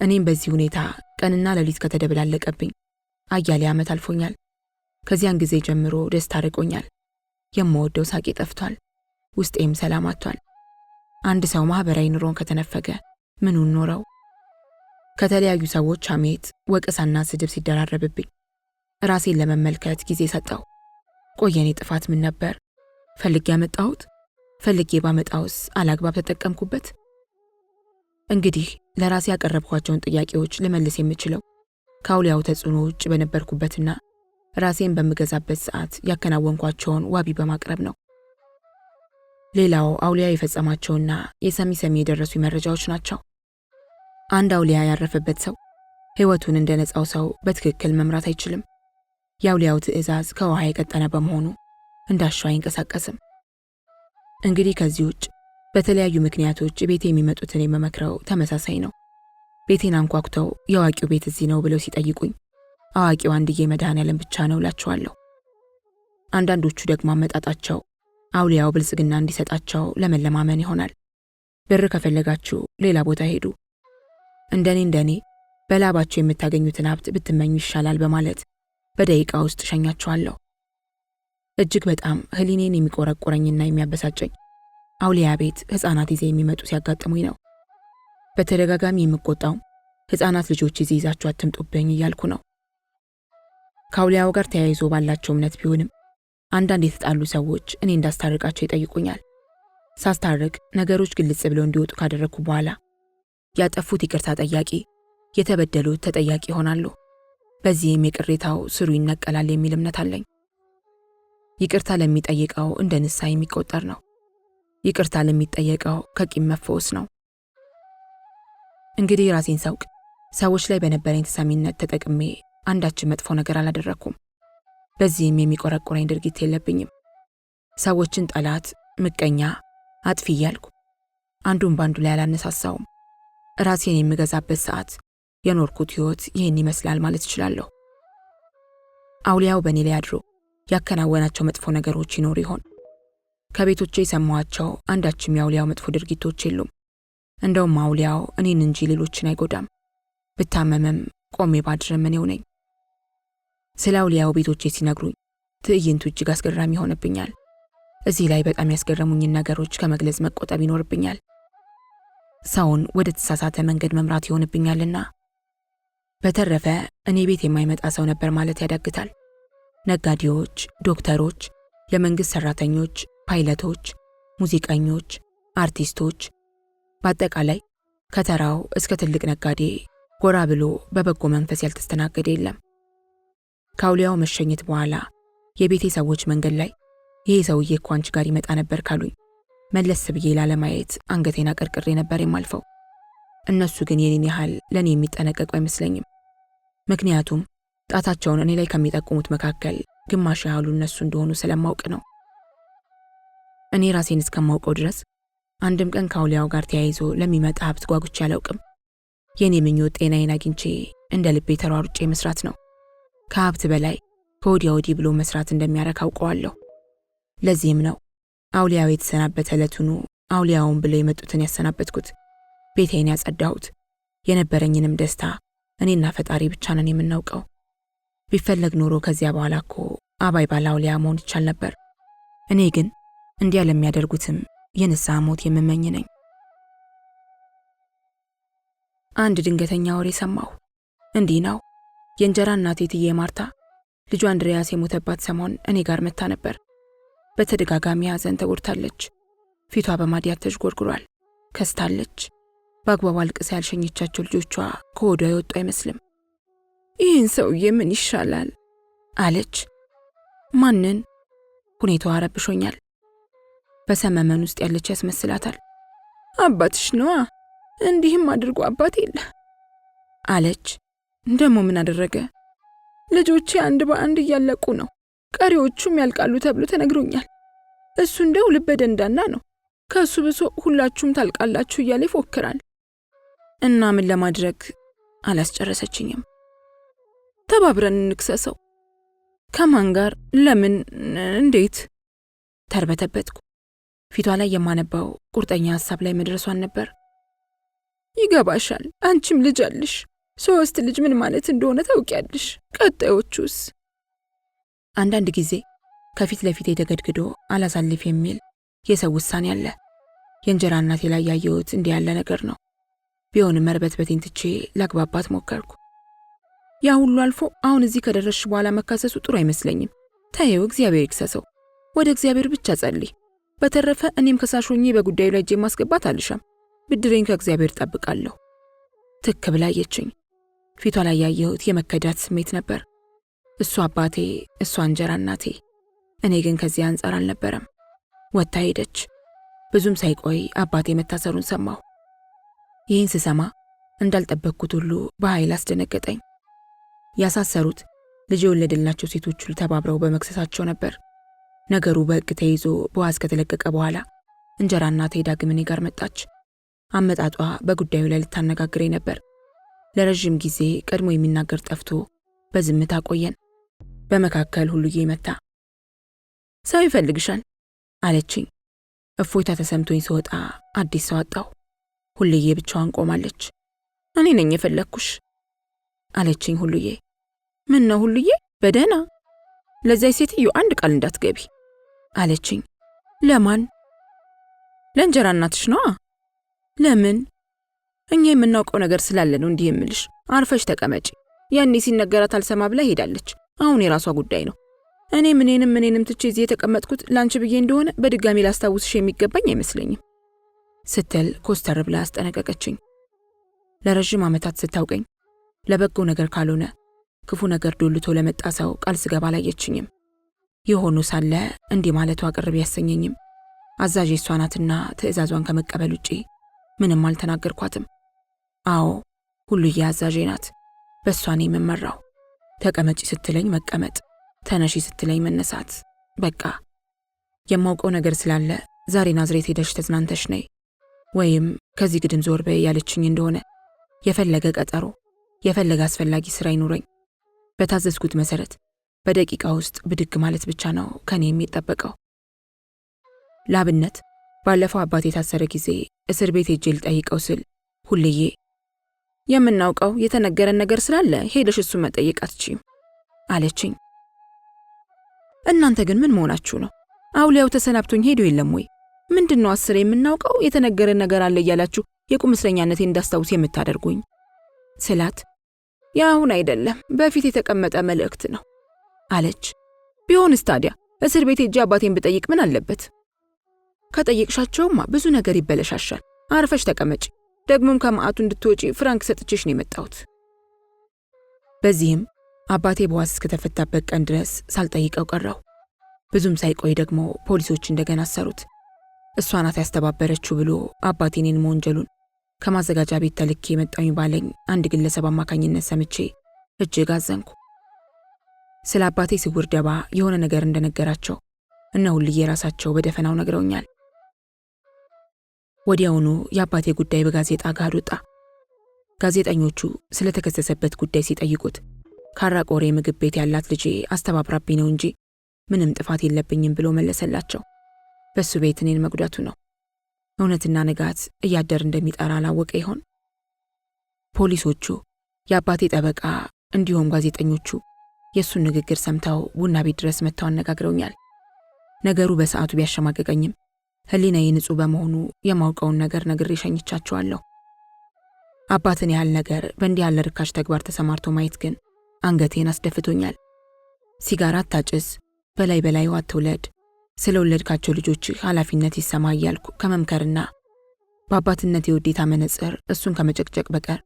እኔም በዚህ ሁኔታ ቀንና ሌሊት ከተደበላለቀብኝ አያሌ ዓመት አልፎኛል። ከዚያን ጊዜ ጀምሮ ደስታ ርቆኛል። የምወደው ሳቄ ጠፍቷል። ውስጤም ሰላም አጥቷል። አንድ ሰው ማህበራዊ ኑሮን ከተነፈገ ምኑን ኖረው? ከተለያዩ ሰዎች ሐሜት፣ ወቀሳና ስድብ ሲደራረብብኝ ራሴን ለመመልከት ጊዜ ሰጠው። ቆየኔ ጥፋት ምን ነበር? ፈልጌ ያመጣሁት? ፈልጌ ባመጣውስ አላግባብ ተጠቀምኩበት? እንግዲህ ለራሴ ያቀረብኳቸውን ጥያቄዎች ልመልስ የምችለው ከአውሊያው ተጽዕኖ ውጭ በነበርኩበትና ራሴን በምገዛበት ሰዓት ያከናወንኳቸውን ዋቢ በማቅረብ ነው። ሌላው አውሊያ የፈጸማቸውና የሰሚ የደረሱ መረጃዎች ናቸው። አንድ አውሊያ ያረፈበት ሰው ሕይወቱን እንደ ነፃው ሰው በትክክል መምራት አይችልም። የአውሊያው ትዕዛዝ ከውሃ የቀጠነ በመሆኑ እንዳሻው አይንቀሳቀስም። እንግዲህ ከዚህ ውጭ በተለያዩ ምክንያቶች ቤቴ የሚመጡትን የመመክረው ተመሳሳይ ነው። ቤቴን አንኳኩተው የአዋቂው ቤት እዚህ ነው ብለው ሲጠይቁኝ አዋቂው አንድዬ መድኃኔዓለም ብቻ ነው እላቸዋለሁ። አንዳንዶቹ ደግሞ አመጣጣቸው አውሊያው ብልጽግና እንዲሰጣቸው ለመለማመን ይሆናል። ብር ከፈለጋችሁ ሌላ ቦታ ሄዱ፣ እንደኔ በላባችሁ የምታገኙትን ሀብት ብትመኙ ይሻላል በማለት በደቂቃ ውስጥ ሸኛቸዋለሁ። እጅግ በጣም ህሊኔን የሚቆረቆረኝና የሚያበሳጨኝ አውሊያ ቤት ሕፃናት ይዘው የሚመጡ ሲያጋጥሙኝ ነው። በተደጋጋሚ የምቆጣው ሕፃናት ልጆች ይዛችሁ አትምጡብኝ እያልኩ ነው። ከአውሊያው ጋር ተያይዞ ባላቸው እምነት ቢሆንም አንዳንድ የተጣሉ ሰዎች እኔ እንዳስታርቃቸው ይጠይቁኛል። ሳስታርቅ ነገሮች ግልጽ ብለው እንዲወጡ ካደረግኩ በኋላ ያጠፉት ይቅርታ ጠያቂ የተበደሉት ተጠያቂ ይሆናሉ። በዚህም የቅሬታው ስሩ ይነቀላል የሚል እምነት አለኝ። ይቅርታ ለሚጠይቀው እንደ ንስሐ የሚቆጠር ነው። ይቅርታ ለሚጠየቀው ከቂም መፈወስ ነው። እንግዲህ ራሴን ሳውቅ ሰዎች ላይ በነበረኝ ተሰሚነት ተጠቅሜ አንዳችን መጥፎ ነገር አላደረኩም። በዚህም የሚቆረቁረኝ ድርጊት የለብኝም። ሰዎችን ጠላት፣ ምቀኛ፣ አጥፊ እያልኩ አንዱን ባንዱ ላይ አላነሳሳውም። ራሴን የምገዛበት ሰዓት የኖርኩት ሕይወት ይህን ይመስላል ማለት እችላለሁ። አውሊያው በእኔ ላይ አድሮ ያከናወናቸው መጥፎ ነገሮች ይኖሩ ይሆን? ከቤቶቼ የሰማኋቸው አንዳችም የአውሊያው መጥፎ ድርጊቶች የሉም። እንደውም አውሊያው እኔን እንጂ ሌሎችን አይጎዳም። ብታመመም ቆሜ ባድርም እኔው ነኝ። ስለ አውሊያው ቤቶቼ ሲነግሩኝ ትዕይንቱ እጅግ አስገራሚ ይሆንብኛል። እዚህ ላይ በጣም ያስገረሙኝን ነገሮች ከመግለጽ መቆጠብ ይኖርብኛል። ሰውን ወደ ተሳሳተ መንገድ መምራት ይሆንብኛልና። በተረፈ እኔ ቤት የማይመጣ ሰው ነበር ማለት ያዳግታል። ነጋዴዎች፣ ዶክተሮች፣ የመንግስት ሰራተኞች፣ ፓይለቶች፣ ሙዚቀኞች፣ አርቲስቶች፣ በአጠቃላይ ከተራው እስከ ትልቅ ነጋዴ ጎራ ብሎ በበጎ መንፈስ ያልተስተናገደ የለም። ከአውሊያው መሸኘት በኋላ የቤቴ ሰዎች መንገድ ላይ ይሄ ሰውዬ እኮ አንቺ ጋር ይመጣ ነበር ካሉኝ መለስ ብዬ ላለማየት አንገቴን አቀርቅሬ ነበር የማልፈው። እነሱ ግን የኔን ያህል ለኔ የሚጠነቀቁ አይመስለኝም። ምክንያቱም ጣታቸውን እኔ ላይ ከሚጠቁሙት መካከል ግማሽ ያህሉ እነሱ እንደሆኑ ስለማውቅ ነው። እኔ ራሴን እስከማውቀው ድረስ አንድም ቀን ከአውሊያው ጋር ተያይዞ ለሚመጣ ሀብት ጓጉቼ አላውቅም። የኔ ምኞት ጤናዬን አግኝቼ እንደ ልቤ ተሯሩጬ መስራት ነው። ከሀብት በላይ ከወዲያ ወዲህ ብሎ መስራት እንደሚያረክ አውቀዋለሁ። ለዚህም ነው አውሊያው የተሰናበተ ዕለቱኑ አውሊያውን ብለው የመጡትን ያሰናበትኩት፣ ቤቴን ያጸዳሁት። የነበረኝንም ደስታ እኔና ፈጣሪ ብቻ ነን የምናውቀው። ቢፈለግ ኖሮ ከዚያ በኋላ እኮ አባይ ባለ አውሊያ መሆን ይቻል ነበር። እኔ ግን እንዲያ ለሚያደርጉትም የንስሐ ሞት የምመኝ ነኝ። አንድ ድንገተኛ ወሬ ሰማሁ። እንዲህ ነው። የእንጀራ እናቴ እትዬ ማርታ ልጇ አንድሪያስ የሞተባት ሰሞን እኔ ጋር መታ ነበር። በተደጋጋሚ ሐዘን ተጎድታለች። ፊቷ በማዲያት ተዥጎርጉሯል። ከስታለች። በአግባቡ አልቅሳ ያልሸኘቻቸው ልጆቿ ከወዷ የወጡ አይመስልም። ይህን ሰውዬ ምን ይሻላል አለች። ማንን? ሁኔታዋ ረብሾኛል። በሰመመን ውስጥ ያለች ያስመስላታል። አባትሽ ነዋ፣ እንዲህም አድርጎ አባት የለ አለች። ደግሞ ምን አደረገ? ልጆቼ አንድ በአንድ እያለቁ ነው፣ ቀሪዎቹም ያልቃሉ ተብሎ ተነግሮኛል። እሱ እንደው ልበ ደንዳና ነው። ከእሱ ብሶ ሁላችሁም ታልቃላችሁ እያለ ይፎክራል። እና ምን ለማድረግ? አላስጨረሰችኝም። ተባብረን እንክሰሰው። ከማን ጋር? ለምን? እንዴት? ተርበተበትኩ። ፊቷ ላይ የማነባው ቁርጠኛ ሐሳብ ላይ መድረሷን ነበር። ይገባሻል፣ አንቺም ልጅ አለሽ። 3 ልጅ ምን ማለት እንደሆነ ታውቂያለሽ። ቀጣዮቹስ? አንዳንድ ጊዜ ከፊት ለፊት የተገድግዶ አላሳልፍ የሚል የሰው ውሳኔ አለ። የእንጀራ እናቴ ላይ ያየሁት እንዲህ ያለ ነገር ነው። ቢሆንም መርበትበቴን ትቼ ላግባባት ሞከርኩ። ያ ሁሉ አልፎ አሁን እዚህ ከደረስሽ በኋላ መካሰሱ ጥሩ አይመስለኝም። ታየው፣ እግዚአብሔር ይክሰሰው። ወደ እግዚአብሔር ብቻ ጸልይ። በተረፈ እኔም ከሳሽ ሆኜ በጉዳዩ ላይ እጄ ማስገባት አልሻም። ብድሬን ከእግዚአብሔር ጠብቃለሁ። ትክ ብላ አየችኝ። ፊቷ ላይ ያየሁት የመከዳት ስሜት ነበር። እሱ አባቴ፣ እሷ እንጀራ እናቴ። እኔ ግን ከዚህ አንጻር አልነበረም። ወጥታ ሄደች። ብዙም ሳይቆይ አባቴ መታሰሩን ሰማሁ። ይህን ስሰማ እንዳልጠበቅኩት ሁሉ በኃይል አስደነገጠኝ። ያሳሰሩት ልጅ የወለደላቸው ሴቶች ሁሉ ተባብረው በመክሰሳቸው ነበር። ነገሩ በሕግ ተይዞ በዋስ ከተለቀቀ በኋላ እንጀራ እናቴ ዳግም እኔ ጋር መጣች። አመጣጧ በጉዳዩ ላይ ልታነጋግረኝ ነበር። ለረጅም ጊዜ ቀድሞ የሚናገር ጠፍቶ በዝምታ ቆየን። በመካከል ሁሉዬ መጣ። ሰው ይፈልግሻል አለችኝ። እፎይታ ተሰምቶኝ ስወጣ አዲስ ሰው አጣሁ። ሁሉዬ ብቻዋን ቆማለች። እኔ ነኝ የፈለግኩሽ አለችኝ ሁሉዬ። ምን ነው ሁሉዬ? በደህና? ለዚያ ሴትዮ አንድ ቃል እንዳትገቢ አለችኝ። ለማን? ለእንጀራ እናትሽ ነዋ። ለምን? እኛ የምናውቀው ነገር ስላለ ነው እንዲህ የምልሽ። አርፈሽ ተቀመጪ። ያኔ ሲነገራት አልሰማ ብላ ሄዳለች። አሁን የራሷ ጉዳይ ነው። እኔ ምኔንም ትቼ እዚህ የተቀመጥኩት ላንቺ ብዬ እንደሆነ በድጋሚ ላስታውስሽ የሚገባኝ አይመስለኝም ስትል ኮስተር ብላ አስጠነቀቀችኝ። ለረጅም ዓመታት ስታውቀኝ ለበጎ ነገር ካልሆነ ክፉ ነገር ዶልቶ ለመጣ ሰው ቃል ስገባ አላየችኝም። የሆኑ ሳለ እንዲህ ማለቷ ቅር ቢያሰኘኝም አዛዥ እሷ ናትና ትዕዛዟን ከመቀበል ውጪ ምንም አልተናገርኳትም። አዎ ሁሉዬ አዛዤ ናት። በእሷ ነው የምመራው። ተቀመጪ ስትለኝ መቀመጥ፣ ተነሺ ስትለኝ መነሳት። በቃ የማውቀው ነገር ስላለ ዛሬ ናዝሬት ሄደሽ ተዝናንተሽ ነይ ወይም ከዚህ ግድም ዞር በይ ያለችኝ እንደሆነ የፈለገ ቀጠሮ የፈለገ አስፈላጊ ስራ ይኑረኝ በታዘዝኩት መሰረት በደቂቃ ውስጥ ብድግ ማለት ብቻ ነው ከኔ የሚጠበቀው። ላብነት ባለፈው አባቴ የታሰረ ጊዜ እስር ቤት ሄጄ ልጠይቀው ስል ሁልዬ የምናውቀው የተነገረን ነገር ስላለ ሄደሽ እሱን መጠየቅ አትችይም አለችኝ። እናንተ ግን ምን መሆናችሁ ነው? አውሊያው ተሰናብቶኝ ሄዶ የለም ወይ? ምንድነው 10 የምናውቀው የተነገረን ነገር አለ እያላችሁ የቁም እስረኛነቴን እንዳስታውስ የምታደርጉኝ ስላት ያሁን አይደለም በፊት የተቀመጠ መልእክት ነው አለች። ቢሆንስ ታዲያ እስር ቤት ሄጄ አባቴን ብጠይቅ ምን አለበት? ከጠየቅሻቸውማ ብዙ ነገር ይበለሻሻል። አርፈሽ ተቀመጪ። ደግሞም ከማዕቱ እንድትወጪ ፍራንክ ሰጥቼሽ ነው የመጣሁት። በዚህም አባቴ በዋስ እስከተፈታበት ቀን ድረስ ሳልጠይቀው ቀረው። ብዙም ሳይቆይ ደግሞ ፖሊሶች እንደገና አሰሩት። እሷ ናት ያስተባበረችው ብሎ አባቴ እኔን መወንጀሉን ከማዘጋጃ ቤት ተልኬ የመጣሁኝ ባለኝ አንድ ግለሰብ አማካኝነት ሰምቼ እጅግ አዘንኩ። ስለ አባቴ ስውር ደባ የሆነ ነገር እንደነገራቸው እነ ሁልዬ ራሳቸው በደፈናው ነግረውኛል። ወዲያውኑ የአባቴ ጉዳይ በጋዜጣ ጋር ወጣ። ጋዜጠኞቹ ስለተከሰሰበት ጉዳይ ሲጠይቁት ካራቆሬ ምግብ ቤት ያላት ልጄ አስተባብራብኝ ነው እንጂ ምንም ጥፋት የለብኝም ብሎ መለሰላቸው። በሱ ቤት እኔን መጉዳቱ ነው። እውነትና ንጋት እያደር እንደሚጠራ አላወቀ ይሆን? ፖሊሶቹ፣ የአባቴ ጠበቃ እንዲሁም ጋዜጠኞቹ የሱን ንግግር ሰምተው ቡና ቤት ድረስ መጥተው አነጋግረውኛል። ነገሩ በሰዓቱ ቢያሸማቀቀኝም ህሊናዬ ንጹህ በመሆኑ የማውቀውን ነገር ነግሬ ሸኝቻቸዋለሁ። አባትን ያህል ነገር በእንዲህ ያለ ርካሽ ተግባር ተሰማርቶ ማየት ግን አንገቴን አስደፍቶኛል። ሲጋራ አታጭስ፣ በላይ በላዩ አትውለድ፣ ስለወለድካቸው ልጆች ኃላፊነት ይሰማ እያልኩ ከመምከርና በአባትነት የውዴታ መነጽር እሱን ከመጨቅጨቅ በቀር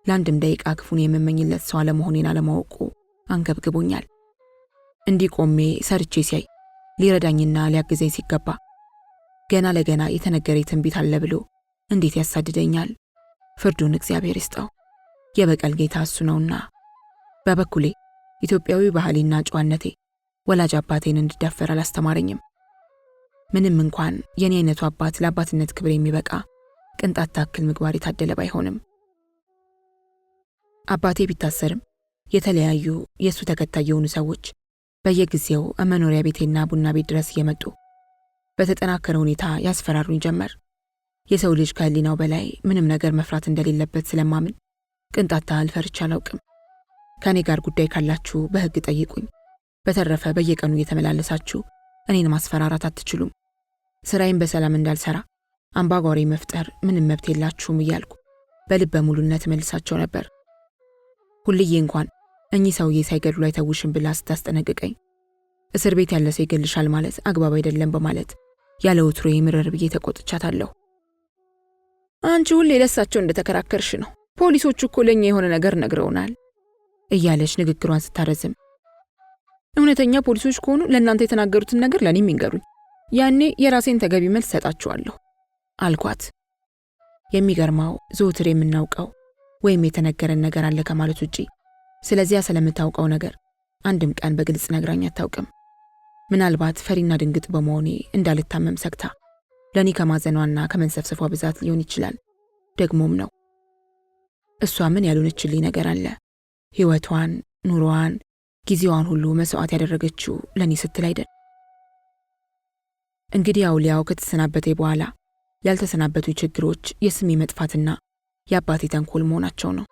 ለአንድም ደቂቃ ክፉን የምመኝለት ሰው አለመሆኔን አለማወቁ አንገብግቦኛል። እንዲህ ቆሜ ሰርቼ ሲያይ ሊረዳኝና ሊያግዘኝ ሲገባ ገና ለገና የተነገረ ትንቢት አለ ብሎ እንዴት ያሳድደኛል? ፍርዱን እግዚአብሔር ይስጠው። የበቀል ጌታ እሱ ነውና። በበኩሌ ኢትዮጵያዊ ባህሌና ጨዋነቴ ወላጅ አባቴን እንድዳፈር አላስተማረኝም። ምንም እንኳን የኔ አይነቱ አባት ለአባትነት ክብር የሚበቃ ቅንጣት ታክል ምግባር የታደለ ባይሆንም አባቴ ቢታሰርም የተለያዩ የሱ ተከታይ የሆኑ ሰዎች በየጊዜው መኖሪያ ቤቴና ቡና ቤት ድረስ እየመጡ በተጠናከረ ሁኔታ ያስፈራሩኝ ጀመር። የሰው ልጅ ከህሊናው በላይ ምንም ነገር መፍራት እንደሌለበት ስለማምን ቅንጣት ታህል ፈርቼ አላውቅም። ከኔ ጋር ጉዳይ ካላችሁ በህግ ጠይቁኝ። በተረፈ በየቀኑ እየተመላለሳችሁ እኔን ማስፈራራት አትችሉም። ስራዬን በሰላም እንዳልሰራ አምባጓሪ መፍጠር ምንም መብት የላችሁም እያልኩ በልበ ሙሉነት መልሳቸው ነበር። ሁልዬ እንኳን እኚህ ሰውዬ ሳይገድሉ አይተውሽም ብላ ስታስጠነቅቀኝ እስር ቤት ያለ ሰው ይገልሻል ማለት አግባብ አይደለም በማለት ያለ ወትሮ ምርር ብዬ ተቆጥቻታለሁ። አንቺ ሁሌ ለሳቸው እንደተከራከርሽ ነው። ፖሊሶቹ እኮ ለኛ የሆነ ነገር ነግረውናል እያለች ንግግሯን ስታረዝም እውነተኛ ፖሊሶች ከሆኑ ለእናንተ የተናገሩትን ነገር ለኔም ይንገሩኝ፣ ያኔ የራሴን ተገቢ መልስ ሰጣችኋለሁ አልኳት። የሚገርማው ዘውትር የምናውቀው ወይም የተነገረን ነገር አለ ከማለት ውጪ ስለዚያ ስለምታውቀው ነገር አንድም ቀን በግልጽ ነግራኝ አታውቅም። ምናልባት ፈሪና ድንግጥ በመሆኔ እንዳልታመም ሰግታ ለኔ ከማዘኗና ከመንሰፍሰፏ ብዛት ሊሆን ይችላል። ደግሞም ነው። እሷ ምን ያልሆነችልኝ ነገር አለ? ህይወቷን፣ ኑሮዋን፣ ጊዜዋን ሁሉ መስዋዕት ያደረገችው ለኔ ስትል አይደል? እንግዲህ አውሊያው ከተሰናበተ በኋላ ያልተሰናበቱ ችግሮች የስሜ መጥፋትና የአባቴ ተንኮል መሆናቸው ነው።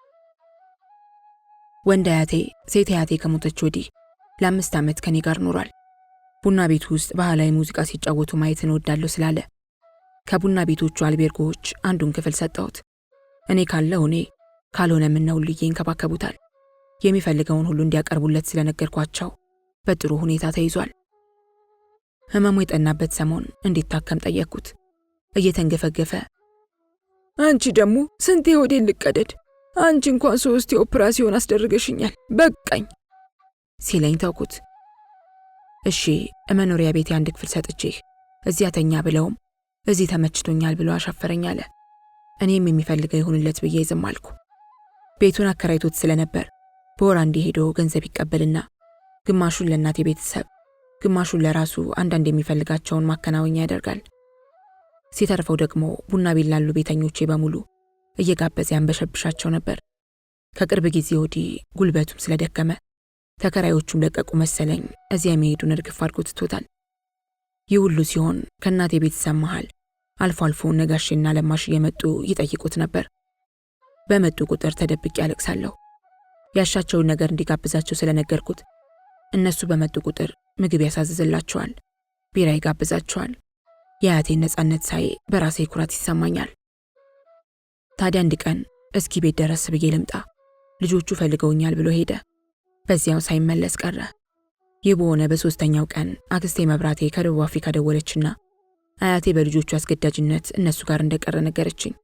ወንድ አያቴ ሴት አያቴ ከሞተች ወዲህ ለ5 ዓመት ከኔ ጋር ኖሯል። ቡና ቤቱ ውስጥ ባህላዊ ሙዚቃ ሲጫወቱ ማየትን እወዳለሁ ስላለ ከቡና ቤቶቹ አልቤርጎች አንዱን ክፍል ሰጠሁት። እኔ ካለው እኔ ካልሆነ ምነው ልዬ ይንከባከቡታል። የሚፈልገውን ሁሉ እንዲያቀርቡለት ስለነገርኳቸው በጥሩ ሁኔታ ተይዟል። ህመሙ የጠናበት ሰሞን እንዲታከም ጠየቅኩት። እየተንገፈገፈ አንቺ ደግሞ ስንቴ ሆዴን ልቀደድ፣ አንቺ እንኳን 3 ኦፕራሲዮን አስደርገሽኛል፣ በቃኝ ሲለኝ ተውኩት። እሺ መኖሪያ ቤት አንድ ክፍል ሰጥቼህ እዚያ ተኛ ብለውም እዚህ ተመችቶኛል ብሎ አሻፈረኝ አለ። እኔም የሚፈልገው ይሁንለት ብዬ ዝም አልኩ። ቤቱን አከራይቶት ስለነበር በወር አንዴ ሄዶ ገንዘብ ይቀበልና ግማሹን ለእናቴ ቤተሰብ ግማሹን ለራሱ አንዳንድ የሚፈልጋቸውን ማከናወኛ ያደርጋል። ሲተርፈው ደግሞ ቡና ቤት ላሉ ቤተኞቼ በሙሉ እየጋበዘ ያንበሸብሻቸው ነበር። ከቅርብ ጊዜ ወዲህ ጉልበቱም ስለደከመ ተከራዮቹም ለቀቁ መሰለኝ እዚያ የሚሄዱን እርግፍ አድርጎ ትቶታል። ይህ ሁሉ ሲሆን ከእናቴ ቤተሰብ መሃል አልፎ አልፎ ነጋሼና ለማሽ እየመጡ ይጠይቁት ነበር። በመጡ ቁጥር ተደብቄ ያለቅሳለሁ። ያሻቸውን ነገር እንዲጋብዛቸው ስለነገርኩት እነሱ በመጡ ቁጥር ምግብ ያሳዝዝላቸዋል፣ ቢራ ይጋብዛቸዋል። የአያቴን ነፃነት ሳይ በራሴ ኩራት ይሰማኛል። ታዲያ አንድ ቀን እስኪ ቤት ደረስ ብዬ ልምጣ ልጆቹ ፈልገውኛል ብሎ ሄደ። በዚያው ሳይመለስ ቀረ። ይህ በሆነ በ3ኛው ቀን አክስቴ መብራቴ ከደቡብ አፍሪካ ደወለችና አያቴ በልጆቹ አስገዳጅነት እነሱ ጋር እንደቀረ ነገረችኝ።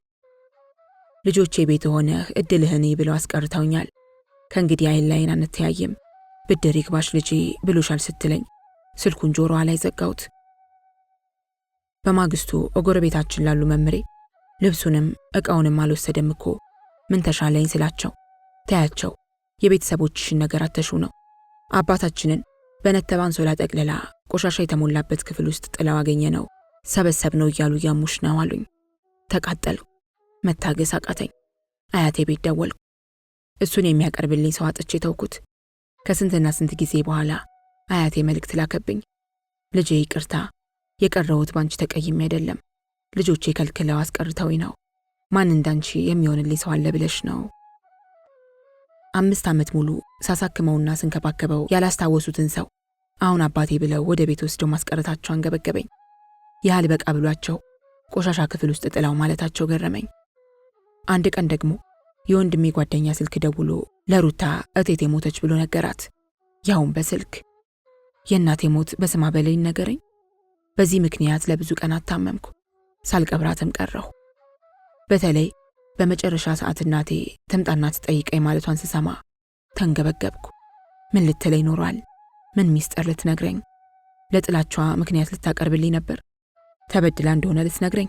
ልጆቼ ቤት ሆነህ እድልህን ብለው አስቀርተውኛል። ከእንግዲህ አይን ላይን አንተያይም፣ ብድር ይግባሽ ልጄ ብሎሻል ስትለኝ ስልኩን ጆሮዋ ላይ ዘጋሁት። በማግስቱ ጎረቤታችን ላሉ መምሬ ልብሱንም ዕቃውንም አልወሰደም እኮ ምን ተሻለኝ ስላቸው ታያቸው የቤተሰቦችሽን ነገር አተሹ ነው። አባታችንን በነተበ አንሶላ ጠቅልላ ቆሻሻ የተሞላበት ክፍል ውስጥ ጥለው አገኘ ነው ሰበሰብ ነው እያሉ ያሙሽ ነው አሉኝ። ተቃጠልኩ። መታገስ አቃተኝ። አያቴ ቤት ደወልኩ። እሱን የሚያቀርብልኝ ሰው አጥቼ ተውኩት። ከስንትና ስንት ጊዜ በኋላ አያቴ መልእክት ላከብኝ። ልጄ ይቅርታ፣ የቀረሁት ባንቺ ተቀይሜ አይደለም። ልጆቼ ከልክለው አስቀርተውኝ ነው። ማን እንዳንቺ የሚሆንልኝ ሰው አለ ብለሽ ነው። 5 ዓመት ሙሉ ሳሳክመውና ስንከባከበው ያላስታወሱትን ሰው አሁን አባቴ ብለው ወደ ቤት ወስደው ማስቀረታቸው አንገበገበኝ። ያህል በቃ ብሏቸው ቆሻሻ ክፍል ውስጥ ጥላው ማለታቸው ገረመኝ። አንድ ቀን ደግሞ የወንድሜ ጓደኛ ስልክ ደውሎ ለሩታ እቴቴ ሞተች ብሎ ነገራት። ያውም በስልክ። የእናቴ ሞት በስማ በለኝ ነገረኝ። በዚህ ምክንያት ለብዙ ቀናት ታመምኩ። ሳልቀብራትም ቀረሁ። በተለይ በመጨረሻ ሰዓት እናቴ ትምጣና ትጠይቀኝ ማለቷን ስሰማ ተንገበገብኩ። ምን ልትለኝ ኖሯል? ምን ሚስጥር ልትነግረኝ? ለጥላቿ ምክንያት ልታቀርብልኝ ነበር? ተበድላ እንደሆነ ልትነግረኝ?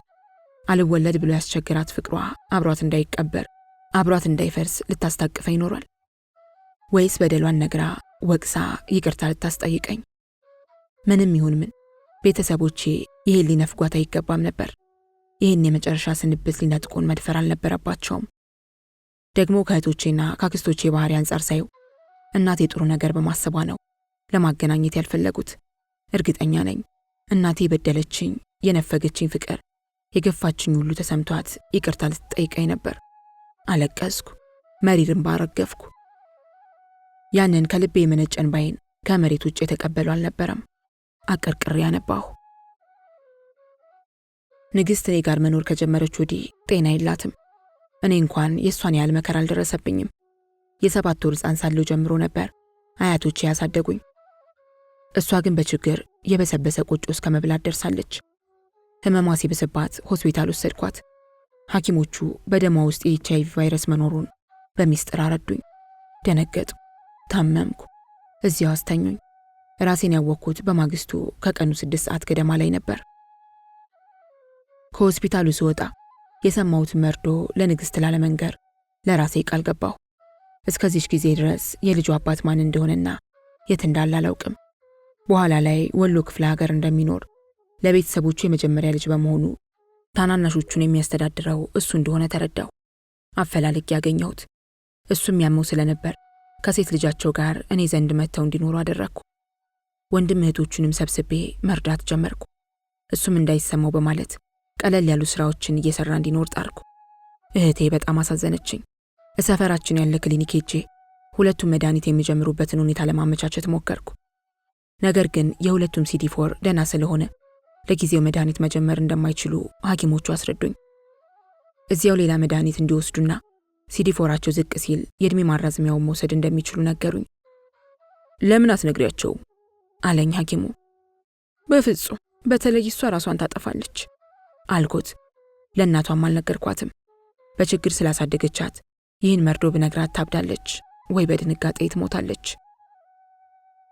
አልወለድ ብሎ ያስቸግራት ፍቅሯ አብሯት እንዳይቀበር አብሯት እንዳይፈርስ ልታስታቅፈኝ ኖሯል? ወይስ በደሏን ነግራ ወቅሳ ይቅርታ ልታስጠይቀኝ? ምንም ይሁን ምን ቤተሰቦቼ ይሄን ሊነፍጓት አይገባም ነበር። ይህን የመጨረሻ ስንብት ሊነጥቁን መድፈር አልነበረባቸውም። ደግሞ ከእህቶቼና ካክስቶቼ ባህሪ አንጻር ሳየው እናቴ ጥሩ ነገር በማሰቧ ነው ለማገናኘት ያልፈለጉት። እርግጠኛ ነኝ እናቴ በደለችኝ፣ የነፈገችኝ ፍቅር የገፋችኝ ሁሉ ተሰምቷት ይቅርታ ልትጠይቀኝ ነበር። አለቀስኩ፣ መሪርም ባረገፍኩ። ያንን ከልቤ የመነጨን ባይን ከመሬት ውጭ የተቀበሉ አልነበረም። አቀርቅሬ ያነባሁ። ንግሥት እኔ ጋር መኖር ከጀመረች ወዲህ ጤና የላትም። እኔ እንኳን የእሷን ያህል መከራ አልደረሰብኝም። የ7 ወር ሕፃን ሳለሁ ጀምሮ ነበር አያቶቼ ያሳደጉኝ። እሷ ግን በችግር የበሰበሰ ቆጮ እስከ መብላት ደርሳለች። ህመሟ ሲብስባት ሆስፒታል ወሰድኳት። ሐኪሞቹ በደሟ ውስጥ የኤችአይቪ ቫይረስ መኖሩን በሚስጥር አረዱኝ። ደነገጥኩ፣ ታመምኩ። እዚያው አስተኙኝ። ራሴን ያወቅኩት በማግስቱ ከቀኑ 6 ሰዓት ገደማ ላይ ነበር። ከሆስፒታሉ ስወጣ የሰማሁት መርዶ ለንግሥት ላለመንገር ለራሴ ቃል ገባሁ። እስከዚህ ጊዜ ድረስ የልጁ አባት ማን እንደሆነና የት እንዳለ አላውቅም። በኋላ ላይ ወሎ ክፍለ ሀገር እንደሚኖር ለቤተሰቦቹ የመጀመሪያ ልጅ በመሆኑ ታናናሾቹን የሚያስተዳድረው እሱ እንደሆነ ተረዳሁ። አፈላልጌ ያገኘሁት። እሱም ያመው ስለነበር ከሴት ልጃቸው ጋር እኔ ዘንድ መጥተው እንዲኖሩ አደረግኩ። ወንድም እህቶቹንም ሰብስቤ መርዳት ጀመርኩ። እሱም እንዳይሰማው በማለት ቀለል ያሉ ስራዎችን እየሰራ እንዲኖር ጣርኩ። እህቴ በጣም አሳዘነችኝ። እሰፈራችን ያለ ክሊኒክ ሄጄ ሁለቱም መድኃኒት የሚጀምሩበትን ሁኔታ ለማመቻቸት ሞከርኩ። ነገር ግን የሁለቱም CD4 ደና ስለሆነ ለጊዜው መድኃኒት መጀመር እንደማይችሉ ሐኪሞቹ አስረዱኝ። እዚያው ሌላ መድኃኒት እንዲወስዱና CD4ቸው ዝቅ ሲል የእድሜ ማራዘሚያውን መውሰድ እንደሚችሉ ነገሩኝ። ለምን አትነግሪያቸው አለኝ ሐኪሙ። በፍጹም በተለይ እሷ ራሷን ታጠፋለች አልኩት። ለእናቷም አልነገርኳትም። በችግር ስላሳደገቻት ይህን መርዶ ብነግራት ታብዳለች ወይ በድንጋጤ ትሞታለች።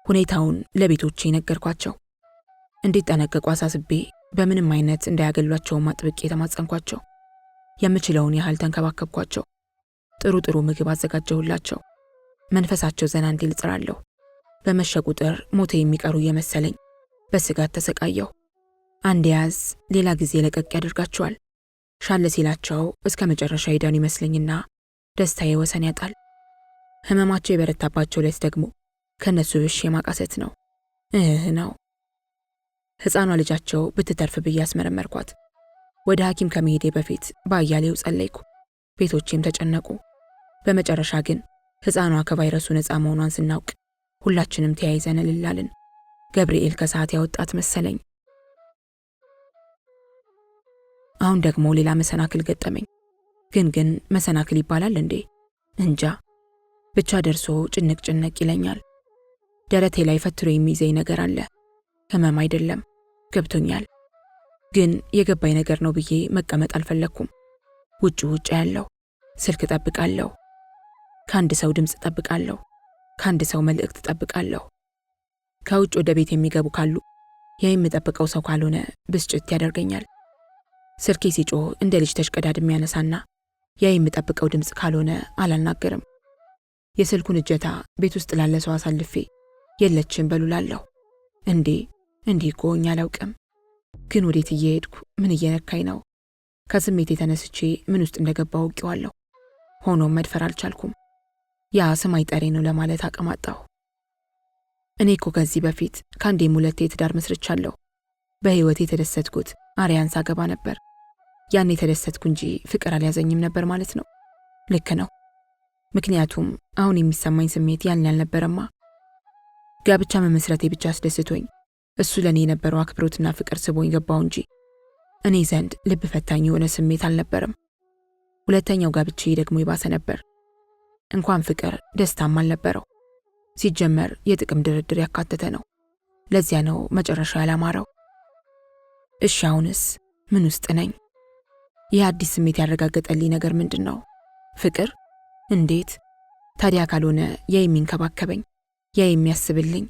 ሁኔታውን ለቤቶቼ ነገርኳቸው። እንዲጠነቀቁ አሳስቤ በምንም አይነት እንዳያገሏቸው አጥብቄ ተማጸንኳቸው። የምችለውን ያህል ተንከባከብኳቸው። ጥሩ ምግብ አዘጋጀሁላቸው። መንፈሳቸው ዘና እንዲል ጥራለሁ። በመሸ ቁጥር ሞቴ የሚቀሩ እየመሰለኝ በስጋት ተሰቃየሁ። አንድ ያዝ ሌላ ጊዜ ለቀቅ ያደርጋቸዋል። ሻለ ሲላቸው እስከ መጨረሻ ሄዳኑ ይመስለኝና ደስታዬ ወሰን ያጣል። ህመማቸው የበረታባቸው ዕለት ደግሞ ከነሱ ብሽ የማቃሰት ነው ነው። ሕፃኗ ልጃቸው ብትተርፍ ብዬ አስመረመርኳት። ወደ ሐኪም ከመሄዴ በፊት በአያሌው ጸለይኩ። ቤቶቼም ተጨነቁ። በመጨረሻ ግን ሕፃኗ ከቫይረሱ ነፃ መሆኗን ስናውቅ ሁላችንም ተያይዘን እልላልን። ገብርኤል ከሰዓት ያወጣት መሰለኝ። አሁን ደግሞ ሌላ መሰናክል ገጠመኝ። ግን መሰናክል ይባላል እንዴ? እንጃ። ብቻ ደርሶ ጭንቅ ይለኛል። ደረቴ ላይ ፈትሮ የሚይዘኝ ነገር አለ። ህመም አይደለም፣ ገብቶኛል። ግን የገባኝ ነገር ነው ብዬ መቀመጥ አልፈለኩም። ውጭ ያለው ስልክ ጠብቃለሁ። ከአንድ ሰው ድምፅ ጠብቃለሁ። ከአንድ ሰው መልእክት ጠብቃለሁ። ከውጭ ወደ ቤት የሚገቡ ካሉ የምጠብቀው ሰው ካልሆነ ብስጭት ያደርገኛል። ስልኬ ሲጮህ እንደ ልጅ ተሽቀዳድሜ ያነሳና የምጠብቀው ድምፅ ካልሆነ አላናገርም። የስልኩን እጀታ ቤት ውስጥ ላለ ሰው አሳልፌ የለችም በሉላለሁ። እንዲህ እኮ ሆኜ አላውቅም። ግን ወዴት እየሄድኩ ምን እየነካኝ ነው? ከስሜት የተነስቼ ምን ውስጥ እንደገባው አውቄዋለሁ። ሆኖም መድፈር አልቻልኩም። ያ ስም አይጠሬ ነው ለማለት አቅም አጣሁ። እኔ እኮ ከዚህ በፊት ከአንዴም ሁለቴ ትዳር መስርቻለሁ። በህይወቴ የተደሰትኩት አርያን ሳገባ ነበር። ያን የተደሰትኩ እንጂ ፍቅር አልያዘኝም ነበር ማለት ነው። ልክ ነው። ምክንያቱም አሁን የሚሰማኝ ስሜት ያን ያልነበረማ። ጋብቻ መመስረቴ ብቻ አስደስቶኝ እሱ ለኔ የነበረው አክብሮትና ፍቅር ስቦኝ ገባው እንጂ እኔ ዘንድ ልብ ፈታኝ የሆነ ስሜት አልነበረም። ሁለተኛው ጋብቻ ደግሞ ይባሰ ነበር። እንኳን ፍቅር ደስታም አልነበረው። ሲጀመር የጥቅም ድርድር ያካተተ ነው። ለዚያ ነው መጨረሻ ያላማረው። እሺ አሁንስ ምን ውስጥ ነኝ? ይህ አዲስ ስሜት ያረጋገጠልኝ ነገር ምንድን ነው? ፍቅር? እንዴት ታዲያ ካልሆነ የሚንከባከበኝ የሚያስብልኝ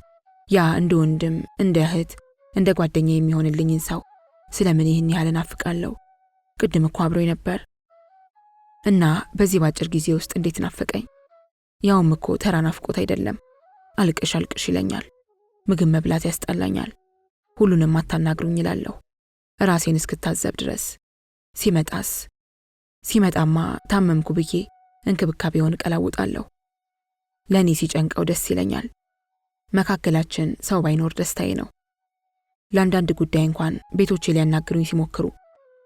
ያ እንደ ወንድም እንደ እህት እንደ ጓደኛ የሚሆንልኝን ሰው ስለምን ይህን ያህል ናፍቃለሁ? ቅድም እኮ አብሮኝ ነበር እና በዚህ ባጭር ጊዜ ውስጥ እንዴት ናፈቀኝ? ያውም እኮ ተራ ናፍቆት አይደለም። አልቅሽ ይለኛል። ምግብ መብላት ያስጠላኛል። ሁሉንም አታናግሩኝ ይላለሁ ራሴን እስክታዘብ ድረስ። ሲመጣማ ታመምኩ ብዬ እንክብካቤውን እቀላውጣለሁ። ለእኔ ሲጨንቀው ደስ ይለኛል። መካከላችን ሰው ባይኖር ደስታዬ ነው። ለአንዳንድ ጉዳይ እንኳን ቤቶቼ ሊያናግሩኝ ሲሞክሩ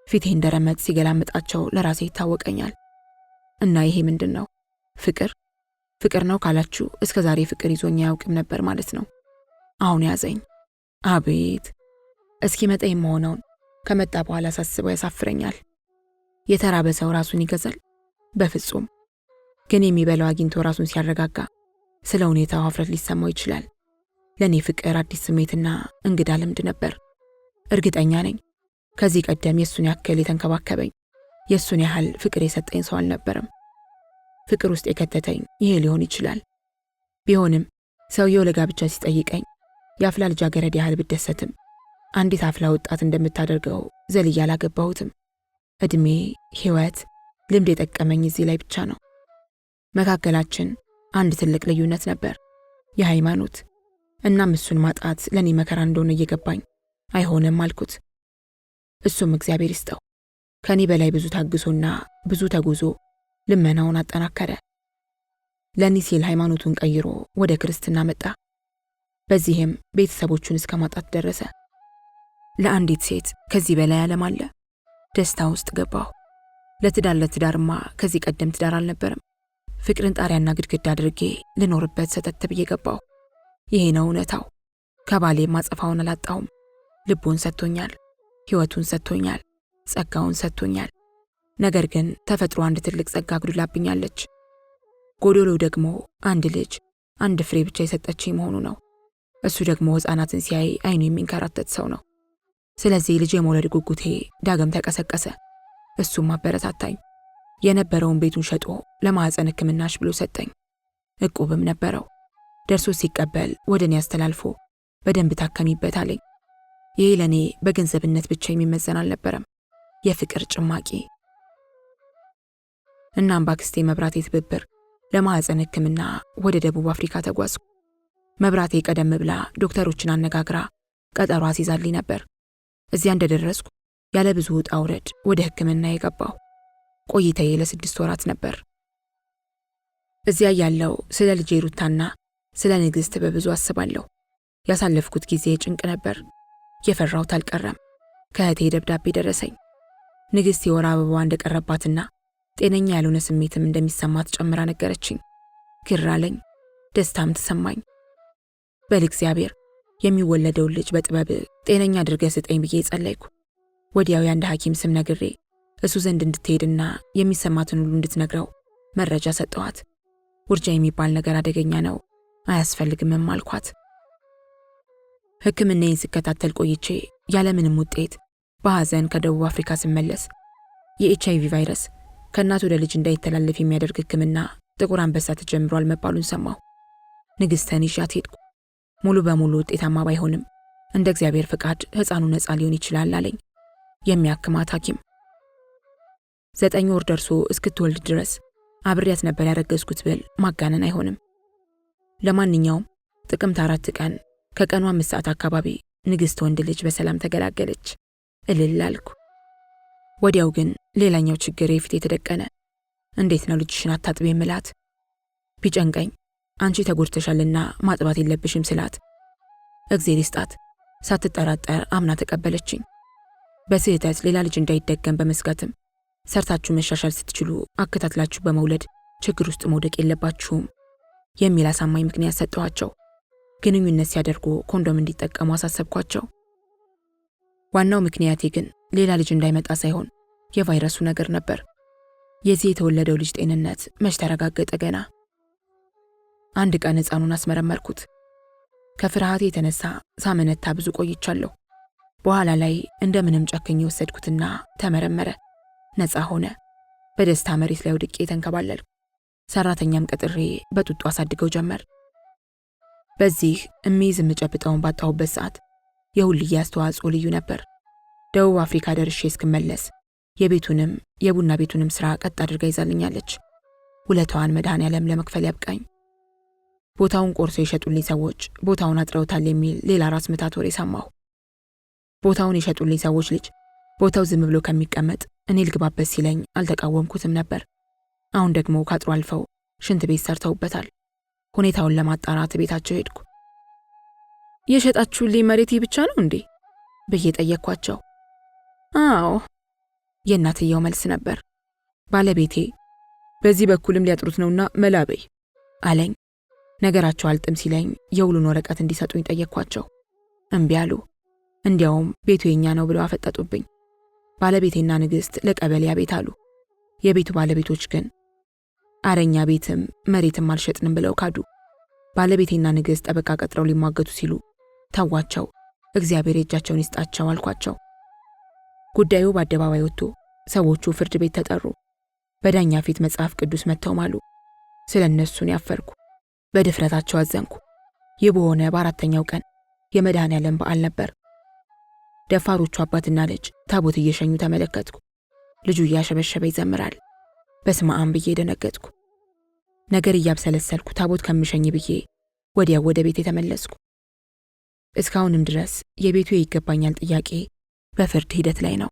ፊቴ እንደረመጥ ሲገላምጣቸው ለራሴ ይታወቀኛል። እና ይሄ ምንድን ነው? ፍቅር ነው ካላችሁ እስከ ዛሬ ፍቅር ይዞኝ አያውቅም ነበር ማለት ነው። አሁን ያዘኝ። አቤት! እስኪመጣ የምሆነውን ከመጣ በኋላ ሳስበው ያሳፍረኛል። የተራበ ሰው ራሱን ይገዛል? በፍጹም። ግን የሚበላው አግኝቶ ራሱን ሲያረጋጋ ስለ ሁኔታው ኀፍረት ሊሰማው ይችላል። ለእኔ ፍቅር አዲስ ስሜትና እንግዳ ልምድ ነበር። እርግጠኛ ነኝ ከዚህ ቀደም የእሱን ያክል የተንከባከበኝ የእሱን ያህል ፍቅር የሰጠኝ ሰው አልነበረም። ፍቅር ውስጥ የከተተኝ ይሄ ሊሆን ይችላል። ቢሆንም ሰውየው ለጋብቻ ሲጠይቀኝ የአፍላ ልጃገረድ ያህል ብደሰትም አንዲት አፍላ ወጣት እንደምታደርገው ዘልዬ አላገባሁትም። ዕድሜ፣ ሕይወት፣ ልምድ የጠቀመኝ እዚህ ላይ ብቻ ነው። መካከላችን አንድ ትልቅ ልዩነት ነበር፣ የሃይማኖት። እናም እሱን ማጣት ለኔ መከራ እንደሆነ እየገባኝ አይሆንም አልኩት። እሱም እግዚአብሔር ይስጠው ከኔ በላይ ብዙ ታግሶና ብዙ ተጉዞ ልመናውን አጠናከረ። ለኔ ሲል ሃይማኖቱን ቀይሮ ወደ ክርስትና መጣ። በዚህም ቤተሰቦቹን እስከ ማጣት ደረሰ። ለአንዲት ሴት ከዚህ በላይ ዓለም አለ። ደስታ ውስጥ ገባሁ። ለትዳርማ ከዚህ ቀደም ትዳር አልነበረም። ፍቅርን ጣሪያና ግድግዳ አድርጌ ልኖርበት ሰተት ብዬ ገባሁ። ይሄ ነው እውነታው። ከባሌ ማጸፋውን አላጣሁም። ልቡን ሰጥቶኛል፣ ሕይወቱን ሰጥቶኛል፣ ጸጋውን ሰጥቶኛል። ነገር ግን ተፈጥሮ አንድ ትልቅ ጸጋ አጉድላብኛለች። ጎዶሎ ደግሞ አንድ ልጅ፣ አንድ ፍሬ ብቻ የሰጠችኝ መሆኑ ነው። እሱ ደግሞ ሕፃናትን ሲያይ አይኑ የሚንከራተት ሰው ነው። ስለዚህ ልጅ የመውለድ ጉጉቴ ዳግም ተቀሰቀሰ። እሱም አበረታታኝ። የነበረውን ቤቱን ሸጦ ለማህፀን ሕክምናሽ ብሎ ሰጠኝ። እቁብም ነበረው። ደርሶ ሲቀበል ወደ እኔ አስተላልፎ በደንብ ታከሚበት አለኝ። ይሄ ለእኔ በገንዘብነት ብቻ የሚመዘን አልነበረም፣ የፍቅር ጭማቂ። እናም ባክስቴ መብራቴ ትብብር ለማህፀን ሕክምና ወደ ደቡብ አፍሪካ ተጓዝኩ። መብራቴ ቀደም ብላ ዶክተሮችን አነጋግራ ቀጠሮ አስይዛልኝ ነበር። እዚያ እንደደረስኩ ያለ ብዙ ውጣ ውረድ ወደ ሕክምና የገባው። ቆይታዬ ለ6 ወራት ነበር። እዚያ ያለው ስለ ልጄ ሩታና ስለ ንግሥት በብዙ አስባለሁ። ያሳለፍኩት ጊዜ ጭንቅ ነበር። የፈራሁት አልቀረም። ከእህቴ ደብዳቤ ደረሰኝ። ንግሥት የወር አበባዋ እንደቀረባትና ጤነኛ ያልሆነ ስሜትም እንደሚሰማት ጨምራ ነገረችኝ። ግር አለኝ፣ ደስታም ተሰማኝ። በል እግዚአብሔር የሚወለደውን ልጅ በጥበብ ጤነኛ አድርገህ ስጠኝ ብዬ ጸለይኩ። ወዲያው የአንድ ሐኪም ስም ነግሬ እሱ ዘንድ እንድትሄድና የሚሰማትን ሁሉ እንድትነግረው መረጃ ሰጠኋት። ውርጃ የሚባል ነገር አደገኛ ነው፣ አያስፈልግምም አልኳት። ሕክምናዬን ስከታተል ቆይቼ ያለምንም ውጤት በሐዘን ከደቡብ አፍሪካ ስመለስ የኤችአይቪ ቫይረስ ከእናት ወደ ልጅ እንዳይተላለፍ የሚያደርግ ሕክምና ጥቁር አንበሳ ተጀምሯል መባሉን ሰማሁ። ንግሥትን ይዣት ሄድኩ። ሙሉ በሙሉ ውጤታማ ባይሆንም እንደ እግዚአብሔር ፍቃድ ሕፃኑ ነፃ ሊሆን ይችላል አለኝ የሚያክማት ሐኪም። 9 ወር ደርሶ እስክትወልድ ድረስ አብሬያት ነበር ያረገዝኩት ብል ማጋነን አይሆንም። ለማንኛውም ጥቅምት 4 ቀን ከቀኑ 5 ሰዓት አካባቢ ንግሥት ወንድ ልጅ በሰላም ተገላገለች። እልል አልኩ። ወዲያው ግን ሌላኛው ችግር የፊት የተደቀነ። እንዴት ነው ልጅሽን አታጥቢ የምላት? ቢጨንቀኝ አንቺ ተጎድተሻልና ማጥባት የለብሽም ስላት እግዜር ይስጣት ሳትጠራጠር አምና ተቀበለችኝ። በስህተት ሌላ ልጅ እንዳይደገም በመስጋትም ሰርታችሁ መሻሻል ስትችሉ አከታትላችሁ በመውለድ ችግር ውስጥ መውደቅ የለባችሁም የሚል አሳማኝ ምክንያት ሰጠኋቸው። ግንኙነት ሲያደርጉ ኮንዶም እንዲጠቀሙ አሳሰብኳቸው። ዋናው ምክንያቴ ግን ሌላ ልጅ እንዳይመጣ ሳይሆን የቫይረሱ ነገር ነበር። የዚህ የተወለደው ልጅ ጤንነት መች ተረጋገጠ ገና። አንድ ቀን ሕፃኑን አስመረመርኩት። ከፍርሃቴ የተነሳ ሳመነታ ብዙ ቆይቻለሁ። በኋላ ላይ እንደምንም ጨክኜ ወሰድኩትና ተመረመረ። ነፃ ሆነ። በደስታ መሬት ላይ ወድቄ ተንከባለልኩ። ሰራተኛም ቀጥሬ በጡጦ አሳድገው ጀመር። በዚህ እሚይዝ የምጨብጠውን ባጣሁበት ሰዓት የሁልዬ አስተዋጽኦ ልዩ ነበር። ደቡብ አፍሪካ ደርሼ እስክመለስ የቤቱንም የቡና ቤቱንም ስራ ቀጥ አድርጋ ይዛልኛለች። ውለታዋን መድኃኔዓለም ለመክፈል ያብቃኝ። ቦታውን ቆርሶ የሸጡልኝ ሰዎች ቦታውን አጥረውታል የሚል ሌላ ራስ ምታት ወሬ ሰማሁ። ቦታውን የሸጡልኝ ሰዎች ልጅ ቦታው ዝም ብሎ ከሚቀመጥ እኔ ልግባበት ሲለኝ አልተቃወምኩትም ነበር። አሁን ደግሞ ካጥሩ አልፈው ሽንት ቤት ሰርተውበታል። ሁኔታውን ለማጣራት ቤታቸው ሄድኩ። የሸጣችሁልኝ መሬት ብቻ ነው እንዴ ብዬ ጠየቅኳቸው። አዎ የእናትየው መልስ ነበር። ባለቤቴ በዚህ በኩልም ሊያጥሩት ነውና መላበይ አለኝ። ነገራቸው አልጥም ሲለኝ የውሉን ወረቀት እንዲሰጡኝ ጠየቅኳቸው። እምቢ አሉ። እንዲያውም ቤቱ የኛ ነው ብለው አፈጠጡብኝ። ባለቤቴና ንግሥት ለቀበሌያ ቤት አሉ። የቤቱ ባለቤቶች ግን አረኛ ቤትም መሬትም አልሸጥንም ብለው ካዱ። ባለቤቴና ንግሥት ጠበቃ ቀጥረው ሊሟገቱ ሲሉ ተዋቸው፣ እግዚአብሔር የእጃቸውን ይስጣቸው አልኳቸው። ጉዳዩ በአደባባይ ወጥቶ ሰዎቹ ፍርድ ቤት ተጠሩ። በዳኛ ፊት መጽሐፍ ቅዱስ መተው ማሉ። ስለ እነሱን ያፈርኩ፣ በድፍረታቸው አዘንኩ። ይህ በሆነ በ4ኛው ቀን የመድኃኔዓለም በዓል ነበር። ደፋሮቹ አባትና ልጅ ታቦት እየሸኙ ተመለከትኩ። ልጁ እያሸበሸበ ይዘምራል። በስመ አብ ብዬ ደነገጥኩ። ነገር እያብሰለሰልኩ ታቦት ከምሸኝ ብዬ ወዲያው ወደ ቤት የተመለስኩ። እስካሁንም ድረስ የቤቱ ይገባኛል ጥያቄ በፍርድ ሂደት ላይ ነው።